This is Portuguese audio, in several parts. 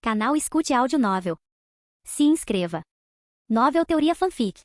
Canal Escute Áudio Novel. Se inscreva. Novel Teoria Fanfic.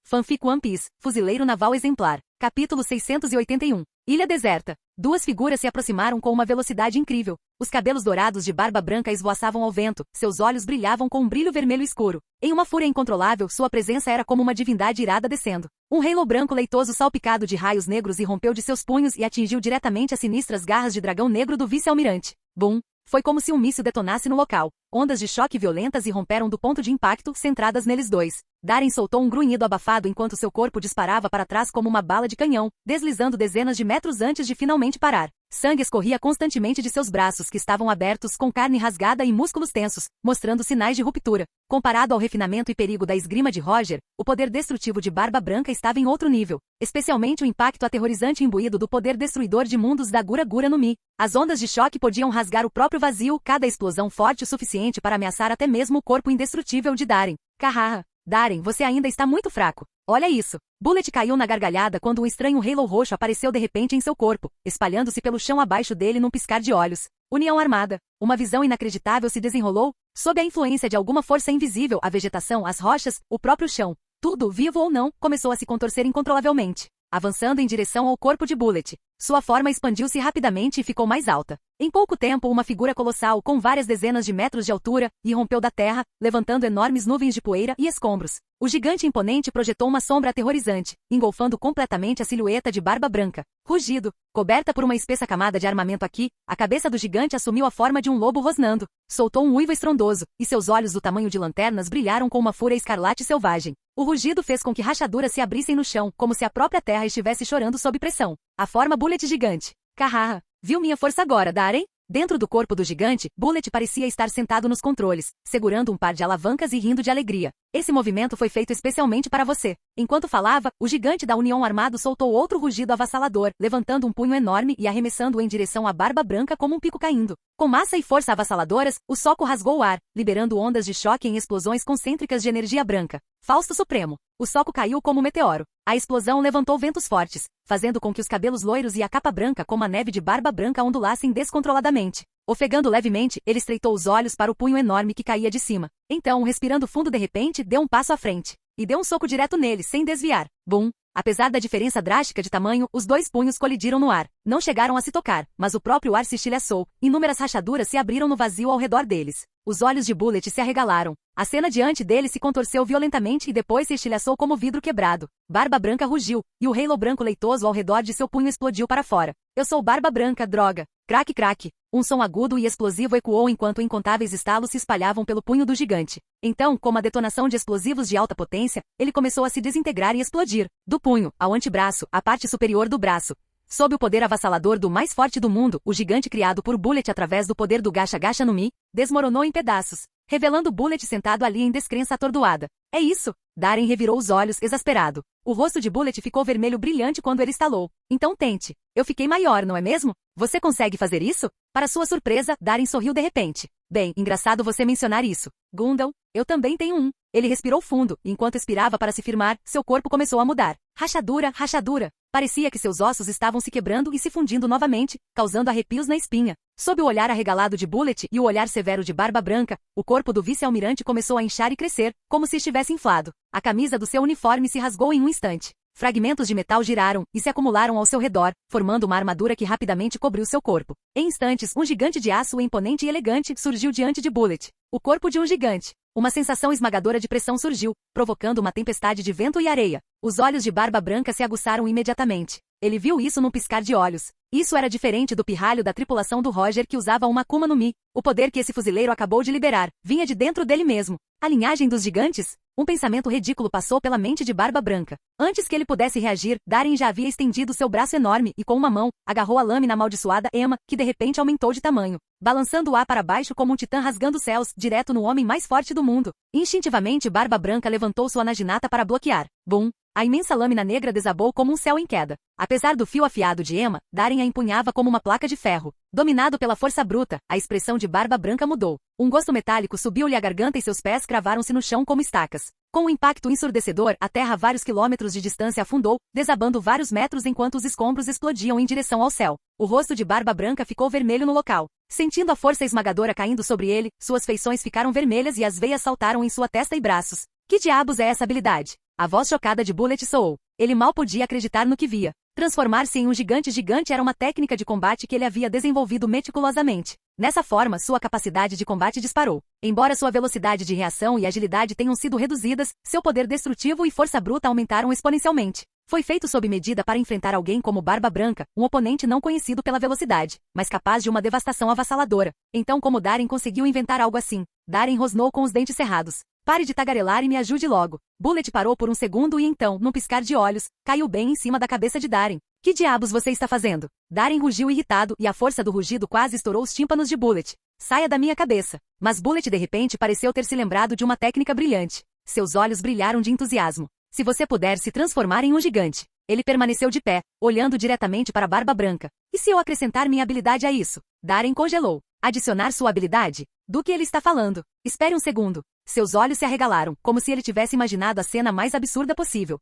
Fanfic One Piece, Fuzileiro Naval Exemplar. Capítulo 681. Ilha Deserta. Duas figuras se aproximaram com uma velocidade incrível. Os cabelos dourados de barba branca esvoaçavam ao vento, seus olhos brilhavam com um brilho vermelho escuro. Em uma fúria incontrolável, sua presença era como uma divindade irada descendo. Um halo branco leitoso salpicado de raios negros irrompeu de seus punhos e atingiu diretamente as sinistras garras de dragão negro do vice-almirante. Bum! Foi como se um míssil detonasse no local. Ondas de choque violentas irromperam do ponto de impacto, centradas neles dois. Darren soltou um grunhido abafado enquanto seu corpo disparava para trás como uma bala de canhão, deslizando dezenas de metros antes de finalmente parar. Sangue escorria constantemente de seus braços, que estavam abertos, com carne rasgada e músculos tensos, mostrando sinais de ruptura. Comparado ao refinamento e perigo da esgrima de Roger, o poder destrutivo de Barba Branca estava em outro nível, especialmente o impacto aterrorizante imbuído do poder destruidor de mundos da Gura Gura no Mi. As ondas de choque podiam rasgar o próprio vazio, cada explosão forte o suficiente para ameaçar até mesmo o corpo indestrutível de Darren. Carraha! Darren, você ainda está muito fraco. Olha isso. Bullet caiu na gargalhada quando um estranho halo roxo apareceu de repente em seu corpo, espalhando-se pelo chão abaixo dele num piscar de olhos. União armada. Uma visão inacreditável se desenrolou. Sob a influência de alguma força invisível, a vegetação, as rochas, o próprio chão, tudo, vivo ou não, começou a se contorcer incontrolavelmente, avançando em direção ao corpo de Bullet. Sua forma expandiu-se rapidamente e ficou mais alta. Em pouco tempo, uma figura colossal, com várias dezenas de metros de altura, irrompeu da terra, levantando enormes nuvens de poeira e escombros. O gigante imponente projetou uma sombra aterrorizante, engolfando completamente a silhueta de Barba Branca. Rugido. Coberta por uma espessa camada de armamento aqui, a cabeça do gigante assumiu a forma de um lobo rosnando. Soltou um uivo estrondoso, e seus olhos do tamanho de lanternas brilharam com uma fúria escarlate selvagem. O rugido fez com que rachaduras se abrissem no chão, como se a própria terra estivesse chorando sob pressão. A forma Bullet gigante. Carraha! Viu minha força agora, Darren? Dentro do corpo do gigante, Bullet parecia estar sentado nos controles, segurando um par de alavancas e rindo de alegria. Esse movimento foi feito especialmente para você. Enquanto falava, o gigante da União Armado soltou outro rugido avassalador, levantando um punho enorme e arremessando-o em direção à Barba Branca como um pico caindo. Com massa e força avassaladoras, o soco rasgou o ar, liberando ondas de choque em explosões concêntricas de energia branca. Fausto Supremo. O soco caiu como um meteoro. A explosão levantou ventos fortes, fazendo com que os cabelos loiros e a capa branca como a neve de Barba Branca ondulassem descontroladamente. Ofegando levemente, ele estreitou os olhos para o punho enorme que caía de cima. Então, respirando fundo de repente, deu um passo à frente. E deu um soco direto nele, sem desviar. Bum! Apesar da diferença drástica de tamanho, os dois punhos colidiram no ar. Não chegaram a se tocar, mas o próprio ar se estilhaçou. Inúmeras rachaduras se abriram no vazio ao redor deles. Os olhos de Bullet se arregalaram. A cena diante dele se contorceu violentamente e depois se estilhaçou como vidro quebrado. Barba Branca rugiu, e o halo branco leitoso ao redor de seu punho explodiu para fora. Eu sou Barba Branca, droga! Craque, craque! Um som agudo e explosivo ecoou enquanto incontáveis estalos se espalhavam pelo punho do gigante. Então, como a detonação de explosivos de alta potência, ele começou a se desintegrar e explodir. Do punho, ao antebraço, à parte superior do braço. Sob o poder avassalador do mais forte do mundo, o gigante criado por Bullet através do poder do Gacha Gacha no Mi, desmoronou em pedaços, revelando Bullet sentado ali em descrença atordoada. É isso! Darren revirou os olhos, exasperado. O rosto de Bullet ficou vermelho brilhante quando ele estalou. Então tente. Eu fiquei maior, não é mesmo? Você consegue fazer isso? Para sua surpresa, Darren sorriu de repente. Bem, engraçado você mencionar isso. Gundam, eu também tenho um. Ele respirou fundo, e enquanto expirava para se firmar, seu corpo começou a mudar. Rachadura, rachadura. Parecia que seus ossos estavam se quebrando e se fundindo novamente, causando arrepios na espinha. Sob o olhar arregalado de Bullet e o olhar severo de Barba Branca, o corpo do vice-almirante começou a inchar e crescer, como se estivesse inflado. A camisa do seu uniforme se rasgou em um instante. Fragmentos de metal giraram e se acumularam ao seu redor, formando uma armadura que rapidamente cobriu seu corpo. Em instantes, um gigante de aço imponente e elegante surgiu diante de Bullet. O corpo de um gigante. Uma sensação esmagadora de pressão surgiu, provocando uma tempestade de vento e areia. Os olhos de Barba Branca se aguçaram imediatamente. Ele viu isso num piscar de olhos. Isso era diferente do pirralho da tripulação do Roger que usava uma Akuma no Mi. O poder que esse fuzileiro acabou de liberar vinha de dentro dele mesmo. A linhagem dos gigantes? Um pensamento ridículo passou pela mente de Barba Branca. Antes que ele pudesse reagir, Darren já havia estendido seu braço enorme e com uma mão, agarrou a lâmina amaldiçoada Emma, que de repente aumentou de tamanho, balançando o para baixo como um titã rasgando os céus, direto no homem mais forte do mundo. Instintivamente Barba Branca levantou sua naginata para bloquear. Bum! A imensa lâmina negra desabou como um céu em queda. Apesar do fio afiado de Emma, Darren a empunhava como uma placa de ferro. Dominado pela força bruta, a expressão de Barba Branca mudou. Um gosto metálico subiu-lhe à garganta e seus pés cravaram-se no chão como estacas. Com um impacto ensurdecedor, a terra a vários quilômetros de distância afundou, desabando vários metros enquanto os escombros explodiam em direção ao céu. O rosto de Barba Branca ficou vermelho no local. Sentindo a força esmagadora caindo sobre ele, suas feições ficaram vermelhas e as veias saltaram em sua testa e braços. Que diabos é essa habilidade? A voz chocada de Bullet soou. Ele mal podia acreditar no que via. Transformar-se em um gigante era uma técnica de combate que ele havia desenvolvido meticulosamente. Nessa forma, sua capacidade de combate disparou. Embora sua velocidade de reação e agilidade tenham sido reduzidas, seu poder destrutivo e força bruta aumentaram exponencialmente. Foi feito sob medida para enfrentar alguém como Barba Branca, um oponente não conhecido pela velocidade, mas capaz de uma devastação avassaladora. Então como Darren conseguiu inventar algo assim? Darren rosnou com os dentes cerrados. Pare de tagarelar e me ajude logo. Bullet parou por um segundo e então, num piscar de olhos, caiu bem em cima da cabeça de Darren. Que diabos você está fazendo? Darren rugiu irritado e a força do rugido quase estourou os tímpanos de Bullet. Saia da minha cabeça. Mas Bullet de repente pareceu ter se lembrado de uma técnica brilhante. Seus olhos brilharam de entusiasmo. Se você puder se transformar em um gigante. Ele permaneceu de pé, olhando diretamente para Barba Branca. E se eu acrescentar minha habilidade a isso? Darren congelou. Adicionar sua habilidade? Do que ele está falando? Espere um segundo. Seus olhos se arregalaram, como se ele tivesse imaginado a cena mais absurda possível.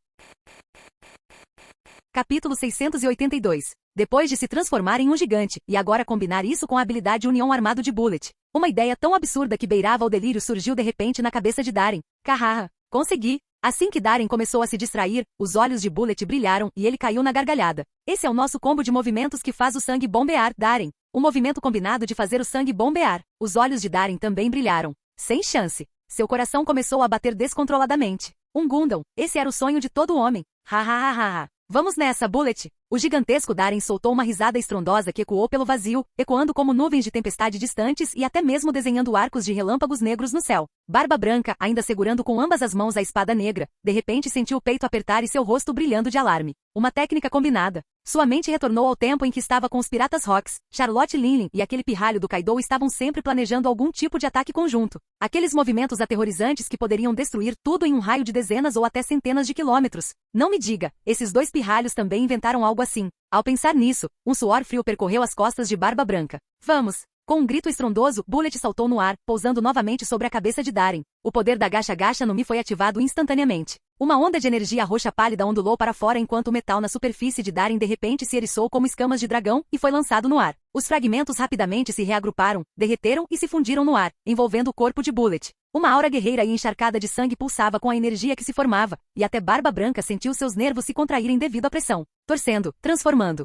Capítulo 682. Depois de se transformar em um gigante, e agora combinar isso com a habilidade União Armado de Bullet. Uma ideia tão absurda que beirava o delírio surgiu de repente na cabeça de Darren. Cahaha, consegui! Assim que Darren começou a se distrair, os olhos de Bullet brilharam e ele caiu na gargalhada. Esse é o nosso combo de movimentos que faz o sangue bombear, Darren. O movimento combinado de fazer o sangue bombear. Os olhos de Darren também brilharam. Sem chance. Seu coração começou a bater descontroladamente. Um Gundam, esse era o sonho de todo homem. Ha. Vamos nessa, Bullet! O gigantesco Darren soltou uma risada estrondosa que ecoou pelo vazio, ecoando como nuvens de tempestade distantes e até mesmo desenhando arcos de relâmpagos negros no céu. Barba Branca, ainda segurando com ambas as mãos a espada negra, de repente sentiu o peito apertar e seu rosto brilhando de alarme. Uma técnica combinada. Sua mente retornou ao tempo em que estava com os piratas Rocks. Charlotte Linlin e aquele pirralho do Kaido estavam sempre planejando algum tipo de ataque conjunto. Aqueles movimentos aterrorizantes que poderiam destruir tudo em um raio de dezenas ou até centenas de quilômetros. Não me diga, esses dois pirralhos também inventaram algo assim. Ao pensar nisso, um suor frio percorreu as costas de Barba Branca. Vamos! Com um grito estrondoso, Bullet saltou no ar, pousando novamente sobre a cabeça de Darren. O poder da Gacha no Mi foi ativado instantaneamente. Uma onda de energia roxa pálida ondulou para fora enquanto o metal na superfície de Darren de repente se eriçou como escamas de dragão e foi lançado no ar. Os fragmentos rapidamente se reagruparam, derreteram e se fundiram no ar, envolvendo o corpo de Bullet. Uma aura guerreira e encharcada de sangue pulsava com a energia que se formava, e até Barba Branca sentiu seus nervos se contraírem devido à pressão. Torcendo, transformando.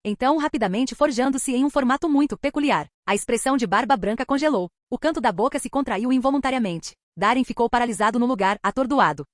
Então rapidamente forjando-se em um formato muito peculiar. A expressão de Barba Branca congelou. O canto da boca se contraiu involuntariamente. Darren ficou paralisado no lugar, atordoado.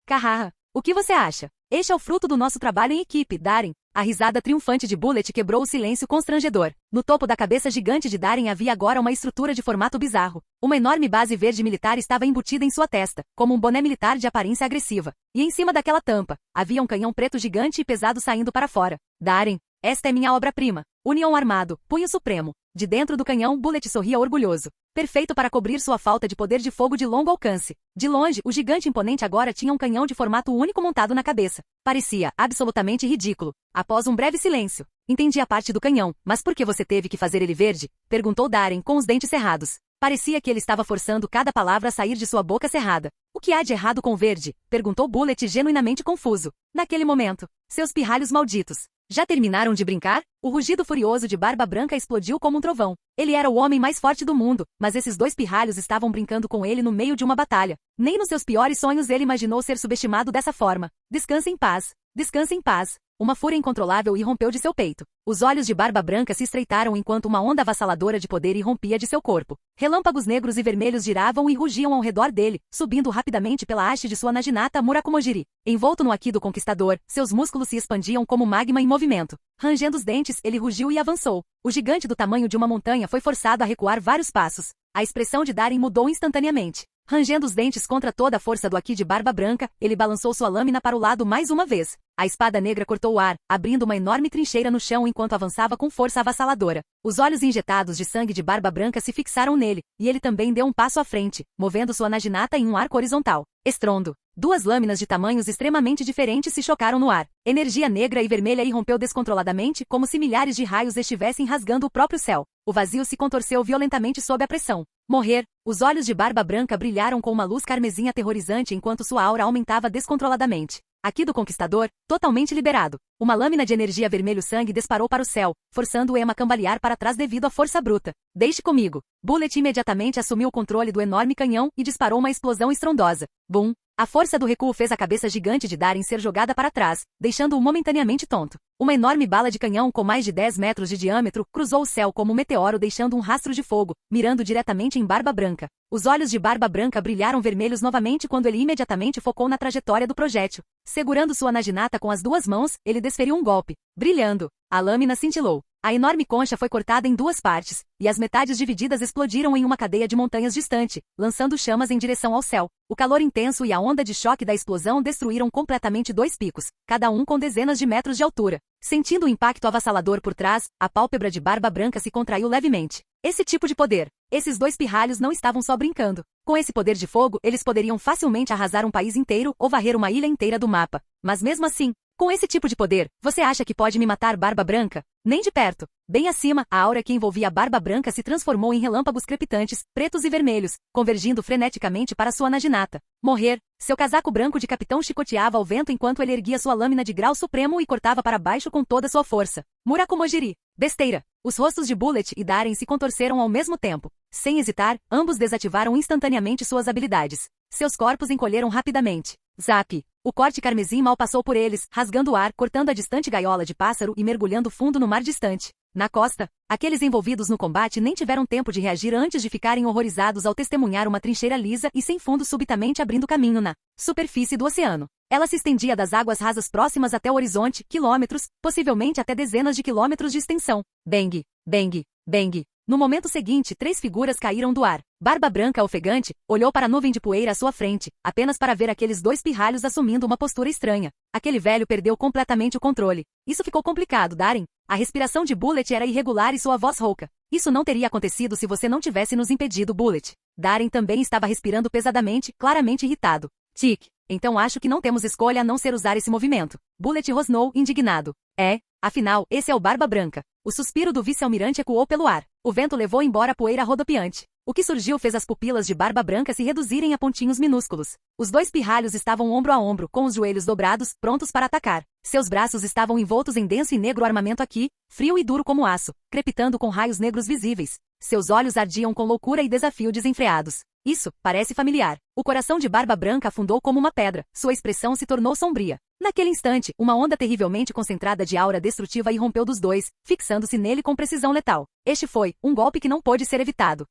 Cahaha, o que você acha? Este é o fruto do nosso trabalho em equipe, Darren. A risada triunfante de Bullet quebrou o silêncio constrangedor. No topo da cabeça gigante de Darren havia agora uma estrutura de formato bizarro. Uma enorme base verde militar estava embutida em sua testa, como um boné militar de aparência agressiva. E em cima daquela tampa, havia um canhão preto gigante e pesado saindo para fora. Darren, esta é minha obra-prima. União Armado, Punho Supremo. De dentro do canhão, Bullet sorria orgulhoso. Perfeito para cobrir sua falta de poder de fogo de longo alcance. De longe, o gigante imponente agora tinha um canhão de formato único montado na cabeça. Parecia absolutamente ridículo. Após um breve silêncio, entendi a parte do canhão, mas por que você teve que fazer ele verde? Perguntou Darren com os dentes cerrados. Parecia que ele estava forçando cada palavra a sair de sua boca cerrada. O que há de errado com verde? Perguntou Bullet genuinamente confuso. Naquele momento, seus pirralhos malditos. Já terminaram de brincar? O rugido furioso de Barba Branca explodiu como um trovão. Ele era o homem mais forte do mundo, mas esses dois pirralhos estavam brincando com ele no meio de uma batalha. Nem nos seus piores sonhos ele imaginou ser subestimado dessa forma. Descanse em paz. Descanse em paz. Uma fúria incontrolável irrompeu de seu peito. Os olhos de Barba Branca se estreitaram enquanto uma onda avassaladora de poder irrompia de seu corpo. Relâmpagos negros e vermelhos giravam e rugiam ao redor dele, subindo rapidamente pela haste de sua Naginata Murakumojiri. Envolto no Haki do Conquistador, seus músculos se expandiam como magma em movimento. Rangendo os dentes, ele rugiu e avançou. O gigante do tamanho de uma montanha foi forçado a recuar vários passos. A expressão de Darren mudou instantaneamente. Rangendo os dentes contra toda a força do Haki de Barba Branca, ele balançou sua lâmina para o lado mais uma vez. A espada negra cortou o ar, abrindo uma enorme trincheira no chão enquanto avançava com força avassaladora. Os olhos injetados de sangue de Barba Branca se fixaram nele, e ele também deu um passo à frente, movendo sua Naginata em um arco horizontal. Estrondo. Duas lâminas de tamanhos extremamente diferentes se chocaram no ar. Energia negra e vermelha irrompeu descontroladamente, como se milhares de raios estivessem rasgando o próprio céu. O vazio se contorceu violentamente sob a pressão. Morrer. Os olhos de Barba Branca brilharam com uma luz carmesim aterrorizante enquanto sua aura aumentava descontroladamente. Aqui do Conquistador, totalmente liberado. Uma lâmina de energia vermelho-sangue disparou para o céu, forçando Emma a cambalear para trás devido à força bruta. Deixe comigo. Bullet imediatamente assumiu o controle do enorme canhão e disparou uma explosão estrondosa. Bum! A força do recuo fez a cabeça gigante de Darren ser jogada para trás, deixando-o momentaneamente tonto. Uma enorme bala de canhão com mais de 10 metros de diâmetro cruzou o céu como um meteoro deixando um rastro de fogo, mirando diretamente em Barba Branca. Os olhos de Barba Branca brilharam vermelhos novamente quando ele imediatamente focou na trajetória do projétil. Segurando sua naginata com as duas mãos, ele desferiu um golpe. Brilhando. A lâmina cintilou. A enorme concha foi cortada em duas partes, e as metades divididas explodiram em uma cadeia de montanhas distante, lançando chamas em direção ao céu. O calor intenso e a onda de choque da explosão destruíram completamente dois picos, cada um com dezenas de metros de altura. Sentindo o impacto avassalador por trás, a pálpebra de Barba Branca se contraiu levemente. Esse tipo de poder. Esses dois pirralhos não estavam só brincando. Com esse poder de fogo, eles poderiam facilmente arrasar um país inteiro ou varrer uma ilha inteira do mapa. Mas mesmo assim, com esse tipo de poder, você acha que pode me matar, Barba Branca? Nem de perto. Bem acima, a aura que envolvia Barba Branca se transformou em relâmpagos crepitantes, pretos e vermelhos, convergindo freneticamente para sua naginata. Morrer. Seu casaco branco de capitão chicoteava ao vento enquanto ele erguia sua lâmina de grau supremo e cortava para baixo com toda sua força. Murakumojiri. Besteira. Os rostos de Bullet e Darren se contorceram ao mesmo tempo. Sem hesitar, ambos desativaram instantaneamente suas habilidades. Seus corpos encolheram rapidamente. Zap! O corte carmesim mal passou por eles, rasgando o ar, cortando a distante gaiola de pássaro e mergulhando fundo no mar distante. Na costa, aqueles envolvidos no combate nem tiveram tempo de reagir antes de ficarem horrorizados ao testemunhar uma trincheira lisa e sem fundo subitamente abrindo caminho na superfície do oceano. Ela se estendia das águas rasas próximas até o horizonte, quilômetros, possivelmente até dezenas de quilômetros de extensão. Bang! Bang! Bang! No momento seguinte, 3 figuras caíram do ar. Barba Branca, ofegante, olhou para a nuvem de poeira à sua frente, apenas para ver aqueles 2 pirralhos assumindo uma postura estranha. Aquele velho perdeu completamente o controle. Isso ficou complicado, Darren. A respiração de Bullet era irregular e sua voz rouca. Isso não teria acontecido se você não tivesse nos impedido, Bullet. Darren também estava respirando pesadamente, claramente irritado. Tic. Então acho que não temos escolha a não ser usar esse movimento. Bullet rosnou, indignado. Afinal, esse é o Barba Branca. O suspiro do vice-almirante ecoou pelo ar. O vento levou embora a poeira rodopiante. O que surgiu fez as pupilas de Barba Branca se reduzirem a pontinhos minúsculos. Os 2 pirralhos estavam ombro a ombro, com os joelhos dobrados, prontos para atacar. Seus braços estavam envoltos em denso e negro armamento aqui, frio e duro como aço, crepitando com raios negros visíveis. Seus olhos ardiam com loucura e desafio desenfreados. Isso, parece familiar. O coração de Barba Branca afundou como uma pedra. Sua expressão se tornou sombria. Naquele instante, uma onda terrivelmente concentrada de aura destrutiva irrompeu dos 2, fixando-se nele com precisão letal. Este foi um golpe que não pôde ser evitado.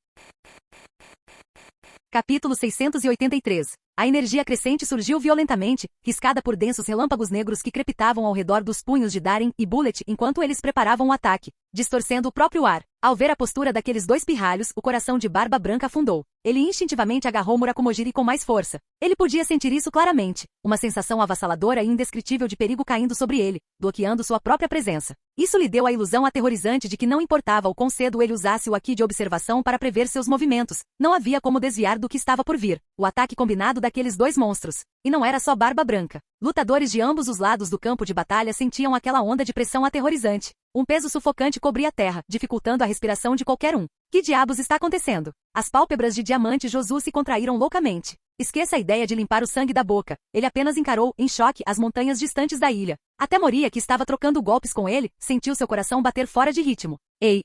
Capítulo 683. A energia crescente surgiu violentamente, riscada por densos relâmpagos negros que crepitavam ao redor dos punhos de Darren e Bullet enquanto eles preparavam o ataque, distorcendo o próprio ar. Ao ver a postura daqueles 2 pirralhos, o coração de Barba Branca afundou. Ele instintivamente agarrou Murakumojiri com mais força. Ele podia sentir isso claramente, uma sensação avassaladora e indescritível de perigo caindo sobre ele, bloqueando sua própria presença. Isso lhe deu a ilusão aterrorizante de que não importava o quão cedo ele usasse o Haki de observação para prever seus movimentos, não havia como desviar do que estava por vir. O ataque combinado daqueles 2 monstros. E não era só Barba Branca. Lutadores de ambos os lados do campo de batalha sentiam aquela onda de pressão aterrorizante. Um peso sufocante cobria a terra, dificultando a respiração de qualquer um. Que diabos está acontecendo? As pálpebras de diamante Josu se contraíram loucamente. Esqueça a ideia de limpar o sangue da boca. Ele apenas encarou, em choque, as montanhas distantes da ilha. Até Moria, que estava trocando golpes com ele, sentiu seu coração bater fora de ritmo. Ei,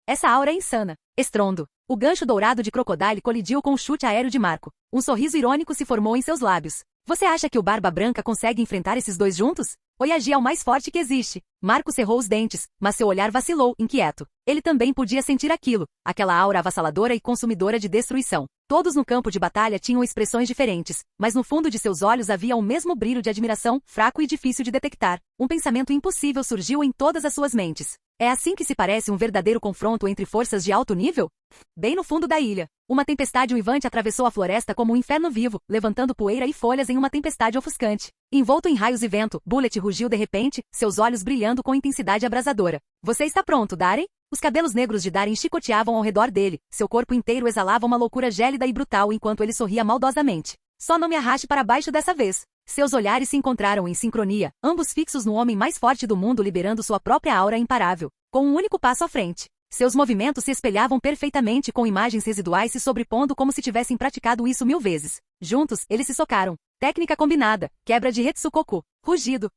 essa aura é insana. Estrondo. O gancho dourado de Crocodile colidiu com o chute aéreo de Marco. Um sorriso irônico se formou em seus lábios. Você acha que o Barba Branca consegue enfrentar esses 2 juntos? Oyagi é o mais forte que existe. Marco cerrou os dentes, mas seu olhar vacilou, inquieto. Ele também podia sentir aquilo, aquela aura avassaladora e consumidora de destruição. Todos no campo de batalha tinham expressões diferentes, mas no fundo de seus olhos havia o mesmo brilho de admiração, fraco e difícil de detectar. Um pensamento impossível surgiu em todas as suas mentes. É assim que se parece um verdadeiro confronto entre forças de alto nível? Bem no fundo da ilha, uma tempestade uivante atravessou a floresta como um inferno vivo, levantando poeira e folhas em uma tempestade ofuscante. Envolto em raios e vento, Bullet rugiu de repente, seus olhos brilhando com intensidade abrasadora. Você está pronto, Darren? Os cabelos negros de Darren chicoteavam ao redor dele, seu corpo inteiro exalava uma loucura gélida e brutal enquanto ele sorria maldosamente. Só não me arraste para baixo dessa vez. Seus olhares se encontraram em sincronia, ambos fixos no homem mais forte do mundo liberando sua própria aura imparável, com um único passo à frente. Seus movimentos se espelhavam perfeitamente com imagens residuais se sobrepondo como se tivessem praticado isso 1000 vezes. Juntos, eles se socaram. Técnica combinada, quebra de Hetsukoku, rugido.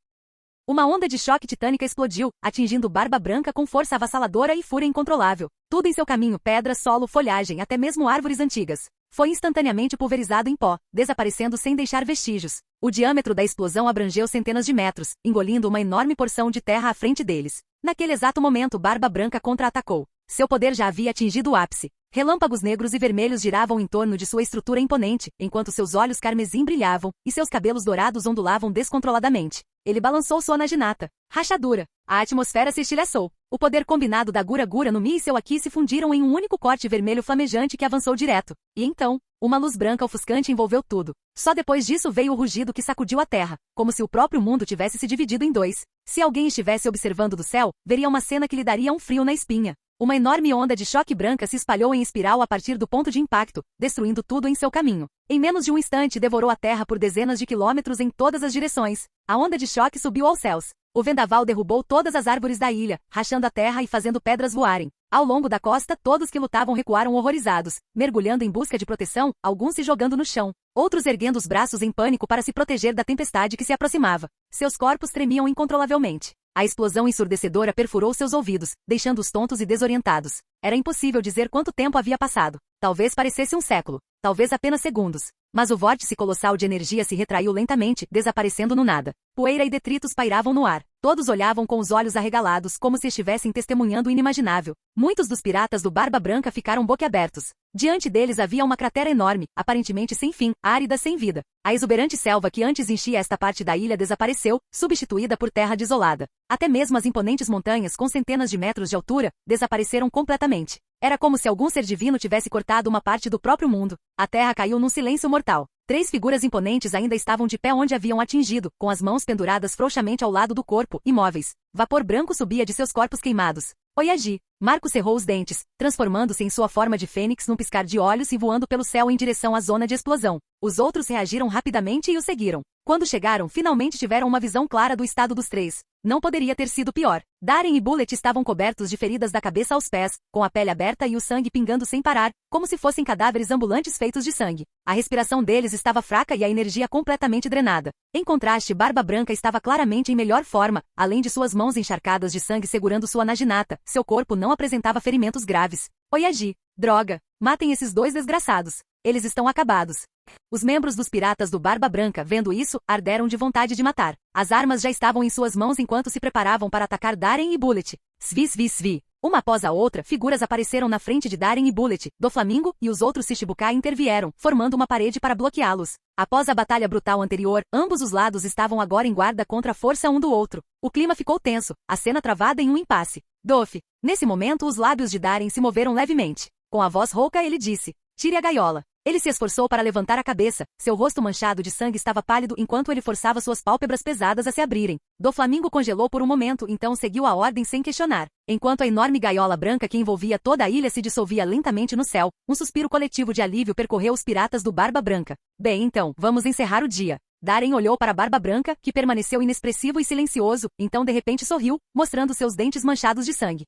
Uma onda de choque titânica explodiu, atingindo Barba Branca com força avassaladora e fúria incontrolável. Tudo em seu caminho, pedra, solo, folhagem, até mesmo árvores antigas. Foi instantaneamente pulverizado em pó, desaparecendo sem deixar vestígios. O diâmetro da explosão abrangeu centenas de metros, engolindo uma enorme porção de terra à frente deles. Naquele exato momento, Barba Branca contra-atacou. Seu poder já havia atingido o ápice. Relâmpagos negros e vermelhos giravam em torno de sua estrutura imponente, enquanto seus olhos carmesim brilhavam, e seus cabelos dourados ondulavam descontroladamente. Ele balançou sua naginata. Rachadura. A atmosfera se estilhaçou. O poder combinado da Gura Gura no Mi e seu Aqui se fundiram em um único corte vermelho flamejante que avançou direto. E então, uma luz branca ofuscante envolveu tudo. Só depois disso veio o rugido que sacudiu a terra, como se o próprio mundo tivesse se dividido em dois. Se alguém estivesse observando do céu, veria uma cena que lhe daria um frio na espinha. Uma enorme onda de choque branca se espalhou em espiral a partir do ponto de impacto, destruindo tudo em seu caminho. Em menos de um instante devorou a terra por dezenas de quilômetros em todas as direções. A onda de choque subiu aos céus. O vendaval derrubou todas as árvores da ilha, rachando a terra e fazendo pedras voarem. Ao longo da costa, todos que lutavam recuaram horrorizados, mergulhando em busca de proteção, alguns se jogando no chão, outros erguendo os braços em pânico para se proteger da tempestade que se aproximava. Seus corpos tremiam incontrolavelmente. A explosão ensurdecedora perfurou seus ouvidos, deixando-os tontos e desorientados. Era impossível dizer quanto tempo havia passado. Talvez parecesse um século. Talvez apenas segundos. Mas o vórtice colossal de energia se retraiu lentamente, desaparecendo no nada. Poeira e detritos pairavam no ar. Todos olhavam com os olhos arregalados como se estivessem testemunhando o inimaginável. Muitos dos piratas do Barba Branca ficaram boquiabertos. Diante deles havia uma cratera enorme, aparentemente sem fim, árida sem vida. A exuberante selva que antes enchia esta parte da ilha desapareceu, substituída por terra desolada. Até mesmo as imponentes montanhas com centenas de metros de altura desapareceram completamente. Era como se algum ser divino tivesse cortado uma parte do próprio mundo. A terra caiu num silêncio mortal. 3 figuras imponentes ainda estavam de pé onde haviam atingido, com as mãos penduradas frouxamente ao lado do corpo, imóveis. Vapor branco subia de seus corpos queimados. Oyagi. Marco cerrou os dentes, transformando-se em sua forma de fênix num piscar de olhos e voando pelo céu em direção à zona de explosão. Os outros reagiram rapidamente e o seguiram. Quando chegaram, finalmente tiveram uma visão clara do estado dos 3. Não poderia ter sido pior. Darren e Bullet estavam cobertos de feridas da cabeça aos pés, com a pele aberta e o sangue pingando sem parar, como se fossem cadáveres ambulantes feitos de sangue. A respiração deles estava fraca e a energia completamente drenada. Em contraste, Barba Branca estava claramente em melhor forma, além de suas mãos encharcadas de sangue segurando sua naginata. Seu corpo não apresentava ferimentos graves. Oyagi. Droga. Matem esses 2 desgraçados. Eles estão acabados. Os membros dos piratas do Barba Branca, vendo isso, arderam de vontade de matar. As armas já estavam em suas mãos enquanto se preparavam para atacar Darren e Bullet. Svi, svi, svi. Uma após a outra, figuras apareceram na frente de Darren e Bullet. Doflamingo e os outros Shichibukai intervieram, formando uma parede para bloqueá-los. Após a batalha brutal anterior, ambos os lados estavam agora em guarda contra a força um do outro. O clima ficou tenso, a cena travada em um impasse. Dof. Nesse momento, os lábios de Darren se moveram levemente. Com a voz rouca, ele disse: "Tire a gaiola." Ele se esforçou para levantar a cabeça. Seu rosto manchado de sangue estava pálido enquanto ele forçava suas pálpebras pesadas a se abrirem. Doflamingo congelou por um momento, então seguiu a ordem sem questionar. Enquanto a enorme gaiola branca que envolvia toda a ilha se dissolvia lentamente no céu, um suspiro coletivo de alívio percorreu os piratas do Barba Branca. Bem, então, vamos encerrar o dia. Darren olhou para Barba Branca, que permaneceu inexpressivo e silencioso, então de repente sorriu, mostrando seus dentes manchados de sangue.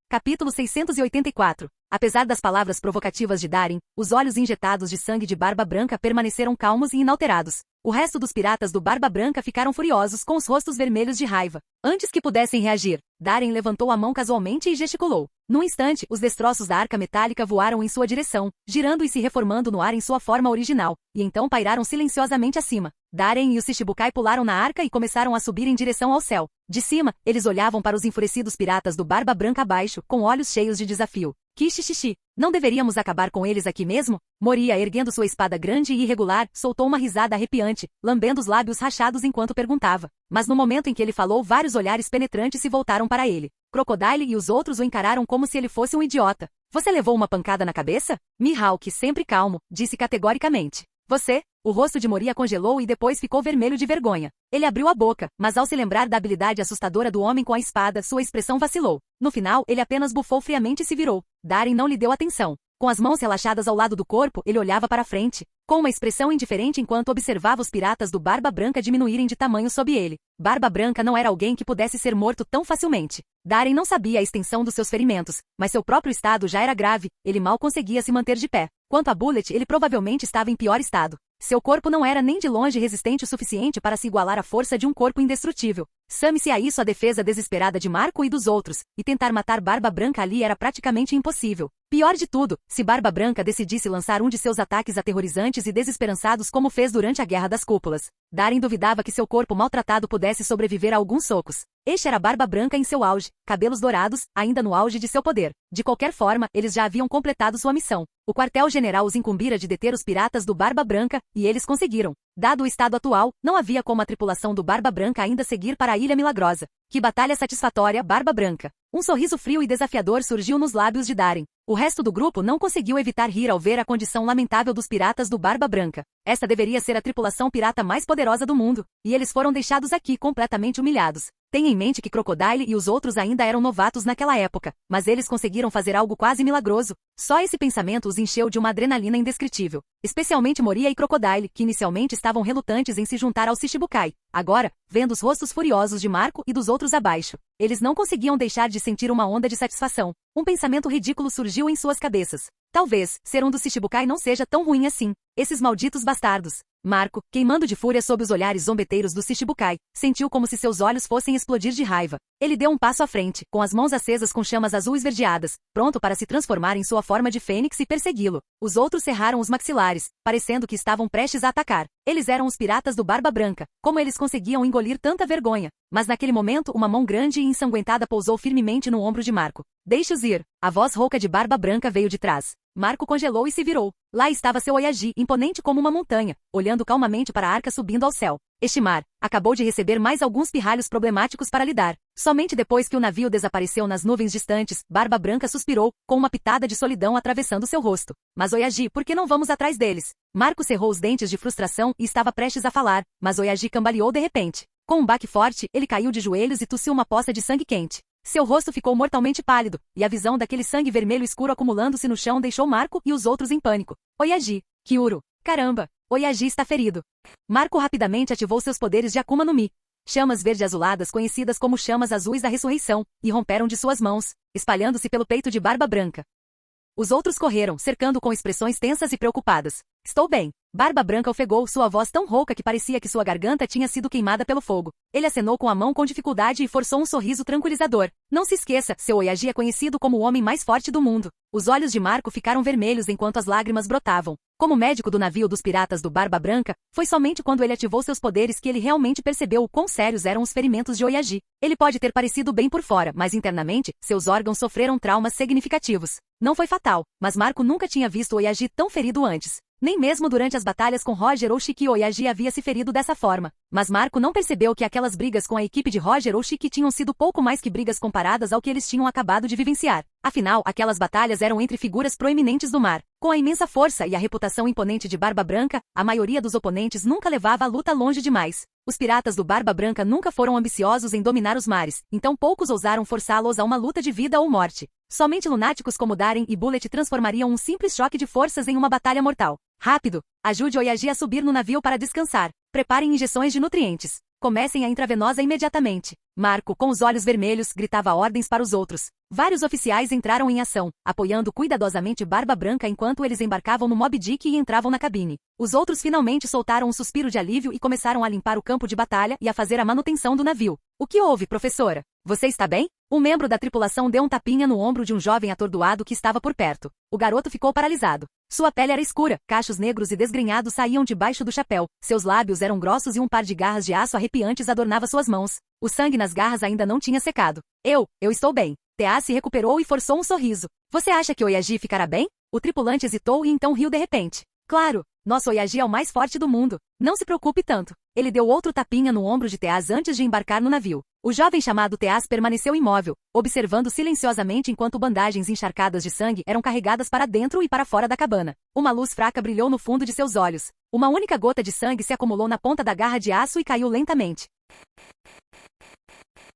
Capítulo 684. Apesar das palavras provocativas de Darren, os olhos injetados de sangue de Barba Branca permaneceram calmos e inalterados. O resto dos piratas do Barba Branca ficaram furiosos com os rostos vermelhos de raiva. Antes que pudessem reagir, Darren levantou a mão casualmente e gesticulou. Num instante, os destroços da arca metálica voaram em sua direção, girando e se reformando no ar em sua forma original, e então pairaram silenciosamente acima. Darren e os Shichibukai pularam na arca e começaram a subir em direção ao céu. De cima, eles olhavam para os enfurecidos piratas do Barba Branca abaixo, com olhos cheios de desafio. Xixi, não deveríamos acabar com eles aqui mesmo? Moria, erguendo sua espada grande e irregular, soltou uma risada arrepiante, lambendo os lábios rachados enquanto perguntava. Mas no momento em que ele falou, vários olhares penetrantes se voltaram para ele. Crocodile e os outros o encararam como se ele fosse um idiota. Você levou uma pancada na cabeça? Mihawk, sempre calmo, disse categoricamente. Você? O rosto de Moria congelou e depois ficou vermelho de vergonha. Ele abriu a boca, mas ao se lembrar da habilidade assustadora do homem com a espada, sua expressão vacilou. No final, ele apenas bufou friamente e se virou. Darren não lhe deu atenção. Com as mãos relaxadas ao lado do corpo, ele olhava para frente, com uma expressão indiferente enquanto observava os piratas do Barba Branca diminuírem de tamanho sob ele. Barba Branca não era alguém que pudesse ser morto tão facilmente. Darren não sabia a extensão dos seus ferimentos, mas seu próprio estado já era grave, ele mal conseguia se manter de pé. Quanto a Bullet, ele provavelmente estava em pior estado. Seu corpo não era nem de longe resistente o suficiente para se igualar à força de um corpo indestrutível. Some-se a isso a defesa desesperada de Marco e dos outros, e tentar matar Barba Branca ali era praticamente impossível. Pior de tudo, se Barba Branca decidisse lançar um de seus ataques aterrorizantes e desesperançados como fez durante a Guerra das Cúpulas, Darren duvidava que seu corpo maltratado pudesse sobreviver a alguns socos. Este era Barba Branca em seu auge, cabelos dourados, ainda no auge de seu poder. De qualquer forma, eles já haviam completado sua missão. O quartel-general os incumbira de deter os piratas do Barba Branca, e eles conseguiram. Dado o estado atual, não havia como a tripulação do Barba Branca ainda seguir para a Ilha Milagrosa. Que batalha satisfatória, Barba Branca! Um sorriso frio e desafiador surgiu nos lábios de Darren. O resto do grupo não conseguiu evitar rir ao ver a condição lamentável dos piratas do Barba Branca. Esta deveria ser a tripulação pirata mais poderosa do mundo, e eles foram deixados aqui completamente humilhados. Tenha em mente que Crocodile e os outros ainda eram novatos naquela época, mas eles conseguiram fazer algo quase milagroso. Só esse pensamento os encheu de uma adrenalina indescritível. Especialmente Moria e Crocodile, que inicialmente estavam relutantes em se juntar ao Shichibukai. Agora, vendo os rostos furiosos de Marco e dos outros abaixo, eles não conseguiam deixar de sentir uma onda de satisfação. Um pensamento ridículo surgiu em suas cabeças. Talvez, ser um dos Shichibukai não seja tão ruim assim. Esses malditos bastardos. Marco, queimando de fúria sob os olhares zombeteiros do Shichibukai, sentiu como se seus olhos fossem explodir de raiva. Ele deu um passo à frente, com as mãos acesas com chamas azul esverdeadas, pronto para se transformar em sua forma de fênix e persegui-lo. Os outros cerraram os maxilares, parecendo que estavam prestes a atacar. Eles eram os piratas do Barba Branca. Como eles conseguiam engolir tanta vergonha? Mas naquele momento, uma mão grande e ensanguentada pousou firmemente no ombro de Marco. Deixe-os ir. A voz rouca de Barba Branca veio de trás. Marco congelou e se virou. Lá estava seu Oyagi, imponente como uma montanha, olhando calmamente para a arca subindo ao céu. Este mar acabou de receber mais alguns pirralhos problemáticos para lidar. Somente depois que o navio desapareceu nas nuvens distantes, Barba Branca suspirou, com uma pitada de solidão atravessando seu rosto. Mas Oyagi, por que não vamos atrás deles? Marco cerrou os dentes de frustração e estava prestes a falar, mas Oyagi cambaleou de repente. Com um baque forte, ele caiu de joelhos e tossiu uma poça de sangue quente. Seu rosto ficou mortalmente pálido, e a visão daquele sangue vermelho escuro acumulando-se no chão deixou Marco e os outros em pânico. Oyagi, Kyuro, caramba, Oyagi está ferido. Marco rapidamente ativou seus poderes de Akuma no Mi. Chamas verde-azuladas conhecidas como chamas azuis da ressurreição, irromperam de suas mãos, espalhando-se pelo peito de Barba Branca. Os outros correram, cercando com expressões tensas e preocupadas. Estou bem. Barba Branca ofegou, sua voz tão rouca que parecia que sua garganta tinha sido queimada pelo fogo. Ele acenou com a mão com dificuldade e forçou um sorriso tranquilizador. Não se esqueça, seu Oyagi é conhecido como o homem mais forte do mundo. Os olhos de Marco ficaram vermelhos enquanto as lágrimas brotavam. Como médico do navio dos piratas do Barba Branca, foi somente quando ele ativou seus poderes que ele realmente percebeu o quão sérios eram os ferimentos de Oyagi. Ele pode ter parecido bem por fora, mas internamente, seus órgãos sofreram traumas significativos. Não foi fatal, mas Marco nunca tinha visto Oyagi tão ferido antes. Nem mesmo durante as batalhas com Roger ou Shiki Oyagi havia se ferido dessa forma. Mas Marco não percebeu que aquelas brigas com a equipe de Roger ou Shiki tinham sido pouco mais que brigas comparadas ao que eles tinham acabado de vivenciar. Afinal, aquelas batalhas eram entre figuras proeminentes do mar. Com a imensa força e a reputação imponente de Barba Branca, a maioria dos oponentes nunca levava a luta longe demais. Os piratas do Barba Branca nunca foram ambiciosos em dominar os mares, então poucos ousaram forçá-los a uma luta de vida ou morte. Somente lunáticos como Darren e Bullet transformariam um simples choque de forças em uma batalha mortal. Rápido! Ajude Oyagi a subir no navio para descansar. Preparem injeções de nutrientes. Comecem a intravenosa imediatamente. Marco, com os olhos vermelhos, gritava ordens para os outros. Vários oficiais entraram em ação, apoiando cuidadosamente Barba Branca enquanto eles embarcavam no Moby Dick e entravam na cabine. Os outros finalmente soltaram um suspiro de alívio e começaram a limpar o campo de batalha e a fazer a manutenção do navio. O que houve, professora? Você está bem? Um membro da tripulação deu um tapinha no ombro de um jovem atordoado que estava por perto. O garoto ficou paralisado. Sua pele era escura, cachos negros e desgrenhados saíam debaixo do chapéu. Seus lábios eram grossos e um par de garras de aço arrepiantes adornava suas mãos. O sangue nas garras ainda não tinha secado. Eu estou bem. Tea se recuperou e forçou um sorriso. Você acha que Oyagi ficará bem? O tripulante hesitou e então riu de repente. Claro, nosso Oyagi é o mais forte do mundo. Não se preocupe tanto. Ele deu outro tapinha no ombro de Teas antes de embarcar no navio. O jovem chamado Teas permaneceu imóvel, observando silenciosamente enquanto bandagens encharcadas de sangue eram carregadas para dentro e para fora da cabana. Uma luz fraca brilhou no fundo de seus olhos. Uma única gota de sangue se acumulou na ponta da garra de aço e caiu lentamente.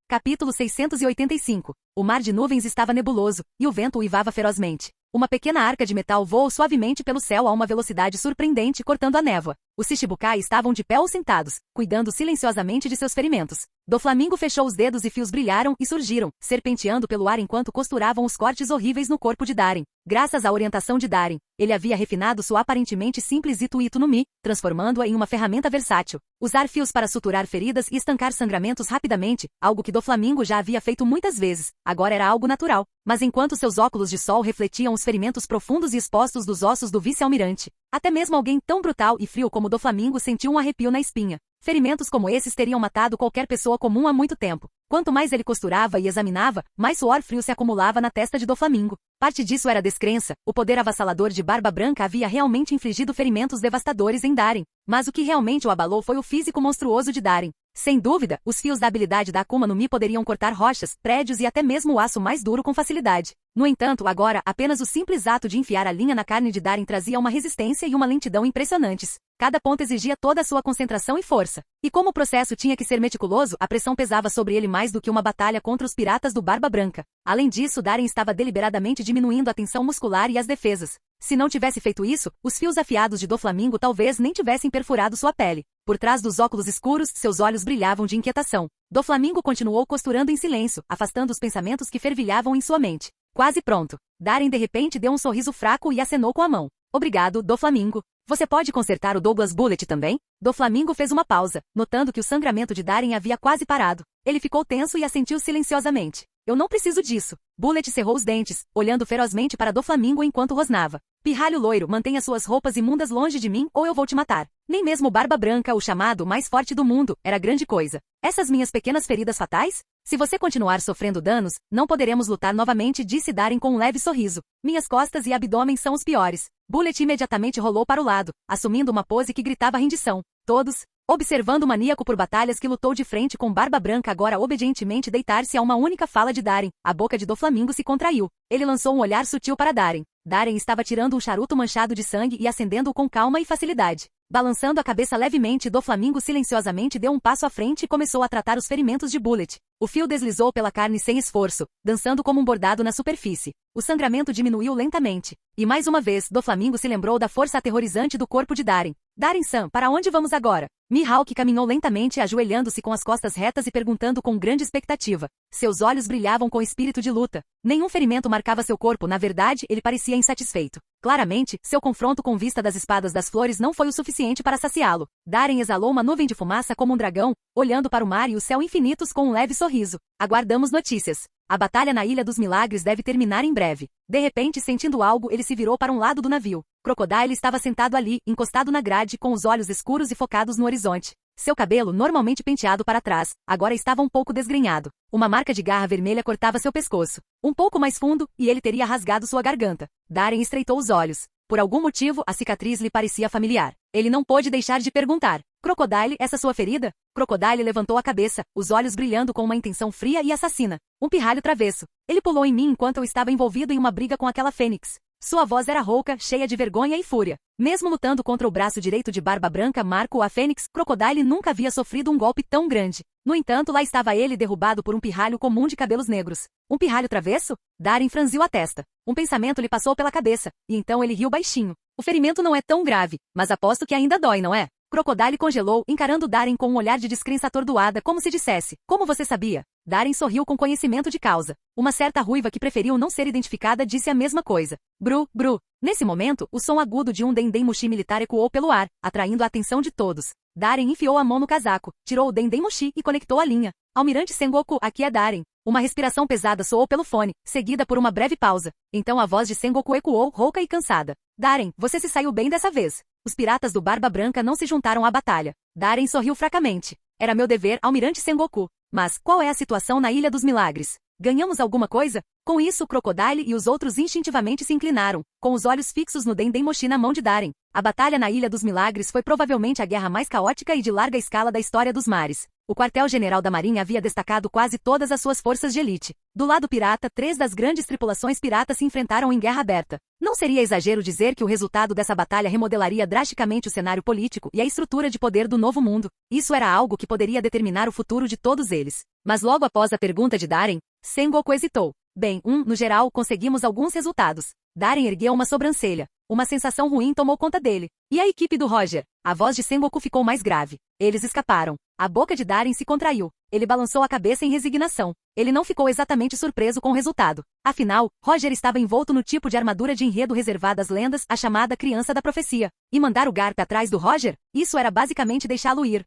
Capítulo 685. O mar de nuvens estava nebuloso, e o vento uivava ferozmente. Uma pequena arca de metal voou suavemente pelo céu a uma velocidade surpreendente, cortando a névoa. Os Shichibukai estavam de pé ou sentados, cuidando silenciosamente de seus ferimentos. Doflamingo fechou os dedos e fios brilharam e surgiram, serpenteando pelo ar enquanto costuravam os cortes horríveis no corpo de Darem. Graças à orientação de Darem, ele havia refinado sua aparentemente simples Ituito no Mi, transformando-a em uma ferramenta versátil. Usar fios para suturar feridas e estancar sangramentos rapidamente, algo que Doflamingo já havia feito muitas vezes, agora era algo natural. Mas enquanto seus óculos de sol refletiam os ferimentos profundos e expostos dos ossos do vice-almirante, até mesmo alguém tão brutal e frio como Doflamingo sentiu um arrepio na espinha. Ferimentos como esses teriam matado qualquer pessoa comum há muito tempo. Quanto mais ele costurava e examinava, mais suor frio se acumulava na testa de Doflamingo. Parte disso era descrença. O poder avassalador de Barba Branca havia realmente infligido ferimentos devastadores em Darem. Mas o que realmente o abalou foi o físico monstruoso de Darem. Sem dúvida, os fios da habilidade da Akuma no Mi poderiam cortar rochas, prédios e até mesmo o aço mais duro com facilidade. No entanto, agora, apenas o simples ato de enfiar a linha na carne de Darem trazia uma resistência e uma lentidão impressionantes. Cada ponto exigia toda a sua concentração e força. E como o processo tinha que ser meticuloso, a pressão pesava sobre ele mais do que uma batalha contra os piratas do Barba Branca. Além disso, Darem estava deliberadamente diminuindo a tensão muscular e as defesas. Se não tivesse feito isso, os fios afiados de Doflamingo talvez nem tivessem perfurado sua pele. Por trás dos óculos escuros, seus olhos brilhavam de inquietação. Doflamingo continuou costurando em silêncio, afastando os pensamentos que fervilhavam em sua mente. Quase pronto. Darem de repente deu um sorriso fraco e acenou com a mão. Obrigado, Doflamingo. Você pode consertar o Douglas Bullet também? Doflamingo fez uma pausa, notando que o sangramento de Darem havia quase parado. Ele ficou tenso e assentiu silenciosamente. Eu não preciso disso. Bullet cerrou os dentes, olhando ferozmente para Doflamingo enquanto rosnava. Pirralho loiro, mantenha suas roupas imundas longe de mim ou eu vou te matar. Nem mesmo Barba Branca, o chamado mais forte do mundo, era grande coisa. Essas minhas pequenas feridas fatais? Se você continuar sofrendo danos, não poderemos lutar novamente, disse Darem com um leve sorriso. Minhas costas e abdômen são os piores. Bullet imediatamente rolou para o lado, assumindo uma pose que gritava rendição. Todos, observando o maníaco por batalhas que lutou de frente com Barba Branca agora obedientemente deitar-se a uma única fala de Darem, a boca de Doflamingo se contraiu. Ele lançou um olhar sutil para Darem. Darem estava tirando um charuto manchado de sangue e acendendo-o com calma e facilidade. Balançando a cabeça levemente, Doflamingo silenciosamente deu um passo à frente e começou a tratar os ferimentos de Bullet. O fio deslizou pela carne sem esforço, dançando como um bordado na superfície. O sangramento diminuiu lentamente. E mais uma vez, Doflamingo se lembrou da força aterrorizante do corpo de Darem. Darem-san, para onde vamos agora? Mihawk caminhou lentamente, ajoelhando-se com as costas retas e perguntando com grande expectativa. Seus olhos brilhavam com espírito de luta. Nenhum ferimento marcava seu corpo, na verdade, ele parecia insatisfeito. Claramente, seu confronto com vista das espadas das flores não foi o suficiente para saciá-lo. Darem exalou uma nuvem de fumaça como um dragão, olhando para o mar e o céu infinitos com um leve sorriso. Aguardamos notícias. A batalha na Ilha dos Milagres deve terminar em breve. De repente, sentindo algo, ele se virou para um lado do navio. Crocodile estava sentado ali, encostado na grade, com os olhos escuros e focados no horizonte. Seu cabelo, normalmente penteado para trás, agora estava um pouco desgrenhado. Uma marca de garra vermelha cortava seu pescoço. Um pouco mais fundo, e ele teria rasgado sua garganta. Darem estreitou os olhos. Por algum motivo, a cicatriz lhe parecia familiar. Ele não pôde deixar de perguntar. Crocodile, essa sua ferida? Crocodile levantou a cabeça, os olhos brilhando com uma intenção fria e assassina. Um pirralho travesso. Ele pulou em mim enquanto eu estava envolvido em uma briga com aquela fênix. Sua voz era rouca, cheia de vergonha e fúria. Mesmo lutando contra o braço direito de Barba Branca, Marco a Fênix, Crocodile nunca havia sofrido um golpe tão grande. No entanto, lá estava ele derrubado por um pirralho comum de cabelos negros. Um pirralho travesso? Darem franziu a testa. Um pensamento lhe passou pela cabeça, e então ele riu baixinho. O ferimento não é tão grave, mas aposto que ainda dói, não é? Crocodile congelou, encarando Darem com um olhar de descrença atordoada, como se dissesse, como você sabia? Darem sorriu com conhecimento de causa. Uma certa ruiva que preferiu não ser identificada disse a mesma coisa. Bru, bru. Nesse momento, o som agudo de um Dendemushi militar ecoou pelo ar, atraindo a atenção de todos. Darem enfiou a mão no casaco, tirou o Dendemushi e conectou a linha. Almirante Sengoku, aqui é Darem. Uma respiração pesada soou pelo fone, seguida por uma breve pausa. Então a voz de Sengoku ecoou, rouca e cansada. Darem, você se saiu bem dessa vez. Os piratas do Barba Branca não se juntaram à batalha. Darem sorriu fracamente. Era meu dever, Almirante Sengoku. Mas, qual é a situação na Ilha dos Milagres? Ganhamos alguma coisa? Com isso, Crocodile e os outros instintivamente se inclinaram, com os olhos fixos no Dendemushi na mão de Darem. A batalha na Ilha dos Milagres foi provavelmente a guerra mais caótica e de larga escala da história dos mares. O quartel-general da Marinha havia destacado quase todas as suas forças de elite. Do lado pirata, 3 das grandes tripulações piratas se enfrentaram em guerra aberta. Não seria exagero dizer que o resultado dessa batalha remodelaria drasticamente o cenário político e a estrutura de poder do Novo Mundo. Isso era algo que poderia determinar o futuro de todos eles. Mas logo após a pergunta de Darem, Sengoku hesitou. Bem, no geral, conseguimos alguns resultados. Darren ergueu uma sobrancelha. Uma sensação ruim tomou conta dele. E a equipe do Roger? A voz de Sengoku ficou mais grave. Eles escaparam. A boca de Darren se contraiu. Ele balançou a cabeça em resignação. Ele não ficou exatamente surpreso com o resultado. Afinal, Roger estava envolto no tipo de armadura de enredo reservada às lendas, a chamada Criança da Profecia. E mandar o Garp atrás do Roger? Isso era basicamente deixá-lo ir.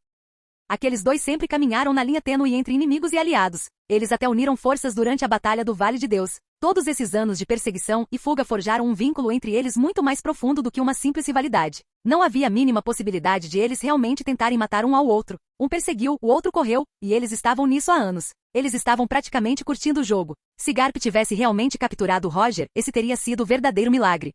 Aqueles dois sempre caminharam na linha tênue entre inimigos e aliados. Eles até uniram forças durante a Batalha do Vale de Deus. Todos esses anos de perseguição e fuga forjaram um vínculo entre eles muito mais profundo do que uma simples rivalidade. Não havia a mínima possibilidade de eles realmente tentarem matar um ao outro. Um perseguiu, o outro correu, e eles estavam nisso há anos. Eles estavam praticamente curtindo o jogo. Se Garp tivesse realmente capturado Roger, esse teria sido o verdadeiro milagre.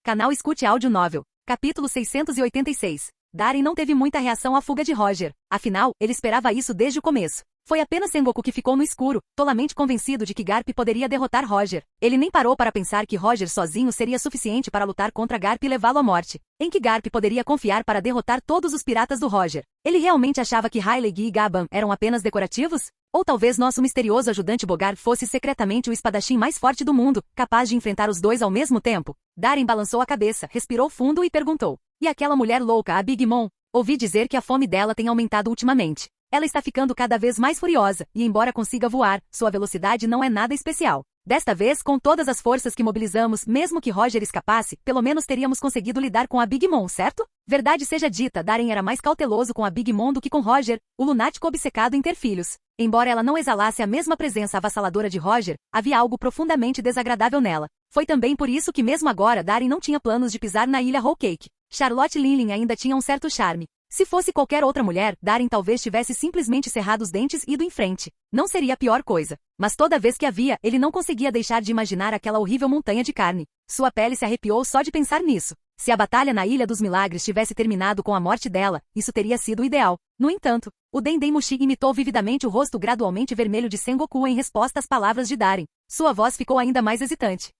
Canal Escute Áudio Novel. Capítulo 686. Darren não teve muita reação à fuga de Roger. Afinal, ele esperava isso desde o começo. Foi apenas Sengoku que ficou no escuro, tolamente convencido de que Garp poderia derrotar Roger. Ele nem parou para pensar que Roger sozinho seria suficiente para lutar contra Garp e levá-lo à morte. Em que Garp poderia confiar para derrotar todos os piratas do Roger? Ele realmente achava que Rayleigh e Gaban eram apenas decorativos? Ou talvez nosso misterioso ajudante Bogart fosse secretamente o espadachim mais forte do mundo, capaz de enfrentar os dois ao mesmo tempo? Darren balançou a cabeça, respirou fundo e perguntou. E aquela mulher louca, a Big Mom? Ouvi dizer que a fome dela tem aumentado ultimamente. Ela está ficando cada vez mais furiosa, e embora consiga voar, sua velocidade não é nada especial. Desta vez, com todas as forças que mobilizamos, mesmo que Roger escapasse, pelo menos teríamos conseguido lidar com a Big Mom, certo? Verdade seja dita, Darren era mais cauteloso com a Big Mom do que com Roger, o lunático obcecado em ter filhos. Embora ela não exalasse a mesma presença avassaladora de Roger, havia algo profundamente desagradável nela. Foi também por isso que mesmo agora Darren não tinha planos de pisar na ilha Whole Cake. Charlotte Linlin ainda tinha um certo charme. Se fosse qualquer outra mulher, Darren talvez tivesse simplesmente cerrado os dentes e ido em frente. Não seria a pior coisa. Mas toda vez que a via, ele não conseguia deixar de imaginar aquela horrível montanha de carne. Sua pele se arrepiou só de pensar nisso. Se a batalha na Ilha dos Milagres tivesse terminado com a morte dela, isso teria sido o ideal. No entanto, o Dendem Mushi imitou vividamente o rosto gradualmente vermelho de Sengoku em resposta às palavras de Darren. Sua voz ficou ainda mais hesitante.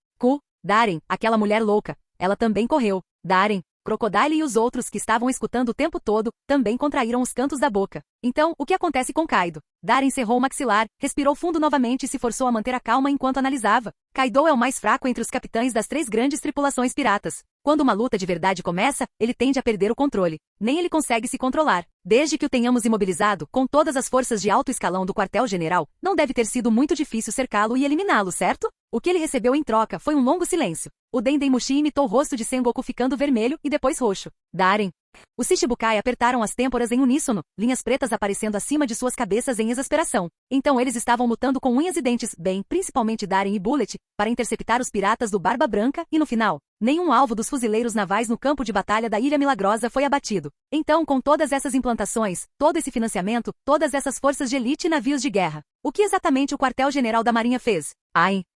Darren, aquela mulher louca. Ela também correu. Darren. Crocodile e os outros que estavam escutando o tempo todo, também contraíram os cantos da boca. Então, o que acontece com Kaido? Darren cerrou o maxilar, respirou fundo novamente e se forçou a manter a calma enquanto analisava. Kaido é o mais fraco entre os capitães das 3 grandes tripulações piratas. Quando uma luta de verdade começa, ele tende a perder o controle. Nem ele consegue se controlar. Desde que o tenhamos imobilizado, com todas as forças de alto escalão do quartel-general, não deve ter sido muito difícil cercá-lo e eliminá-lo, certo? O que ele recebeu em troca foi um longo silêncio. O Dendem Mushi imitou o rosto de Sengoku ficando vermelho e depois roxo. Darren. Os Shichibukai apertaram as têmporas em uníssono, linhas pretas aparecendo acima de suas cabeças em exasperação. Então eles estavam lutando com unhas e dentes, principalmente Darren e Bullet, para interceptar os piratas do Barba Branca e no final, nenhum alvo dos fuzileiros navais no campo de batalha da Ilha Milagrosa foi abatido. Então, com todas essas implantações, todo esse financiamento, todas essas forças de elite e navios de guerra, o que exatamente o quartel-general da Marinha fez?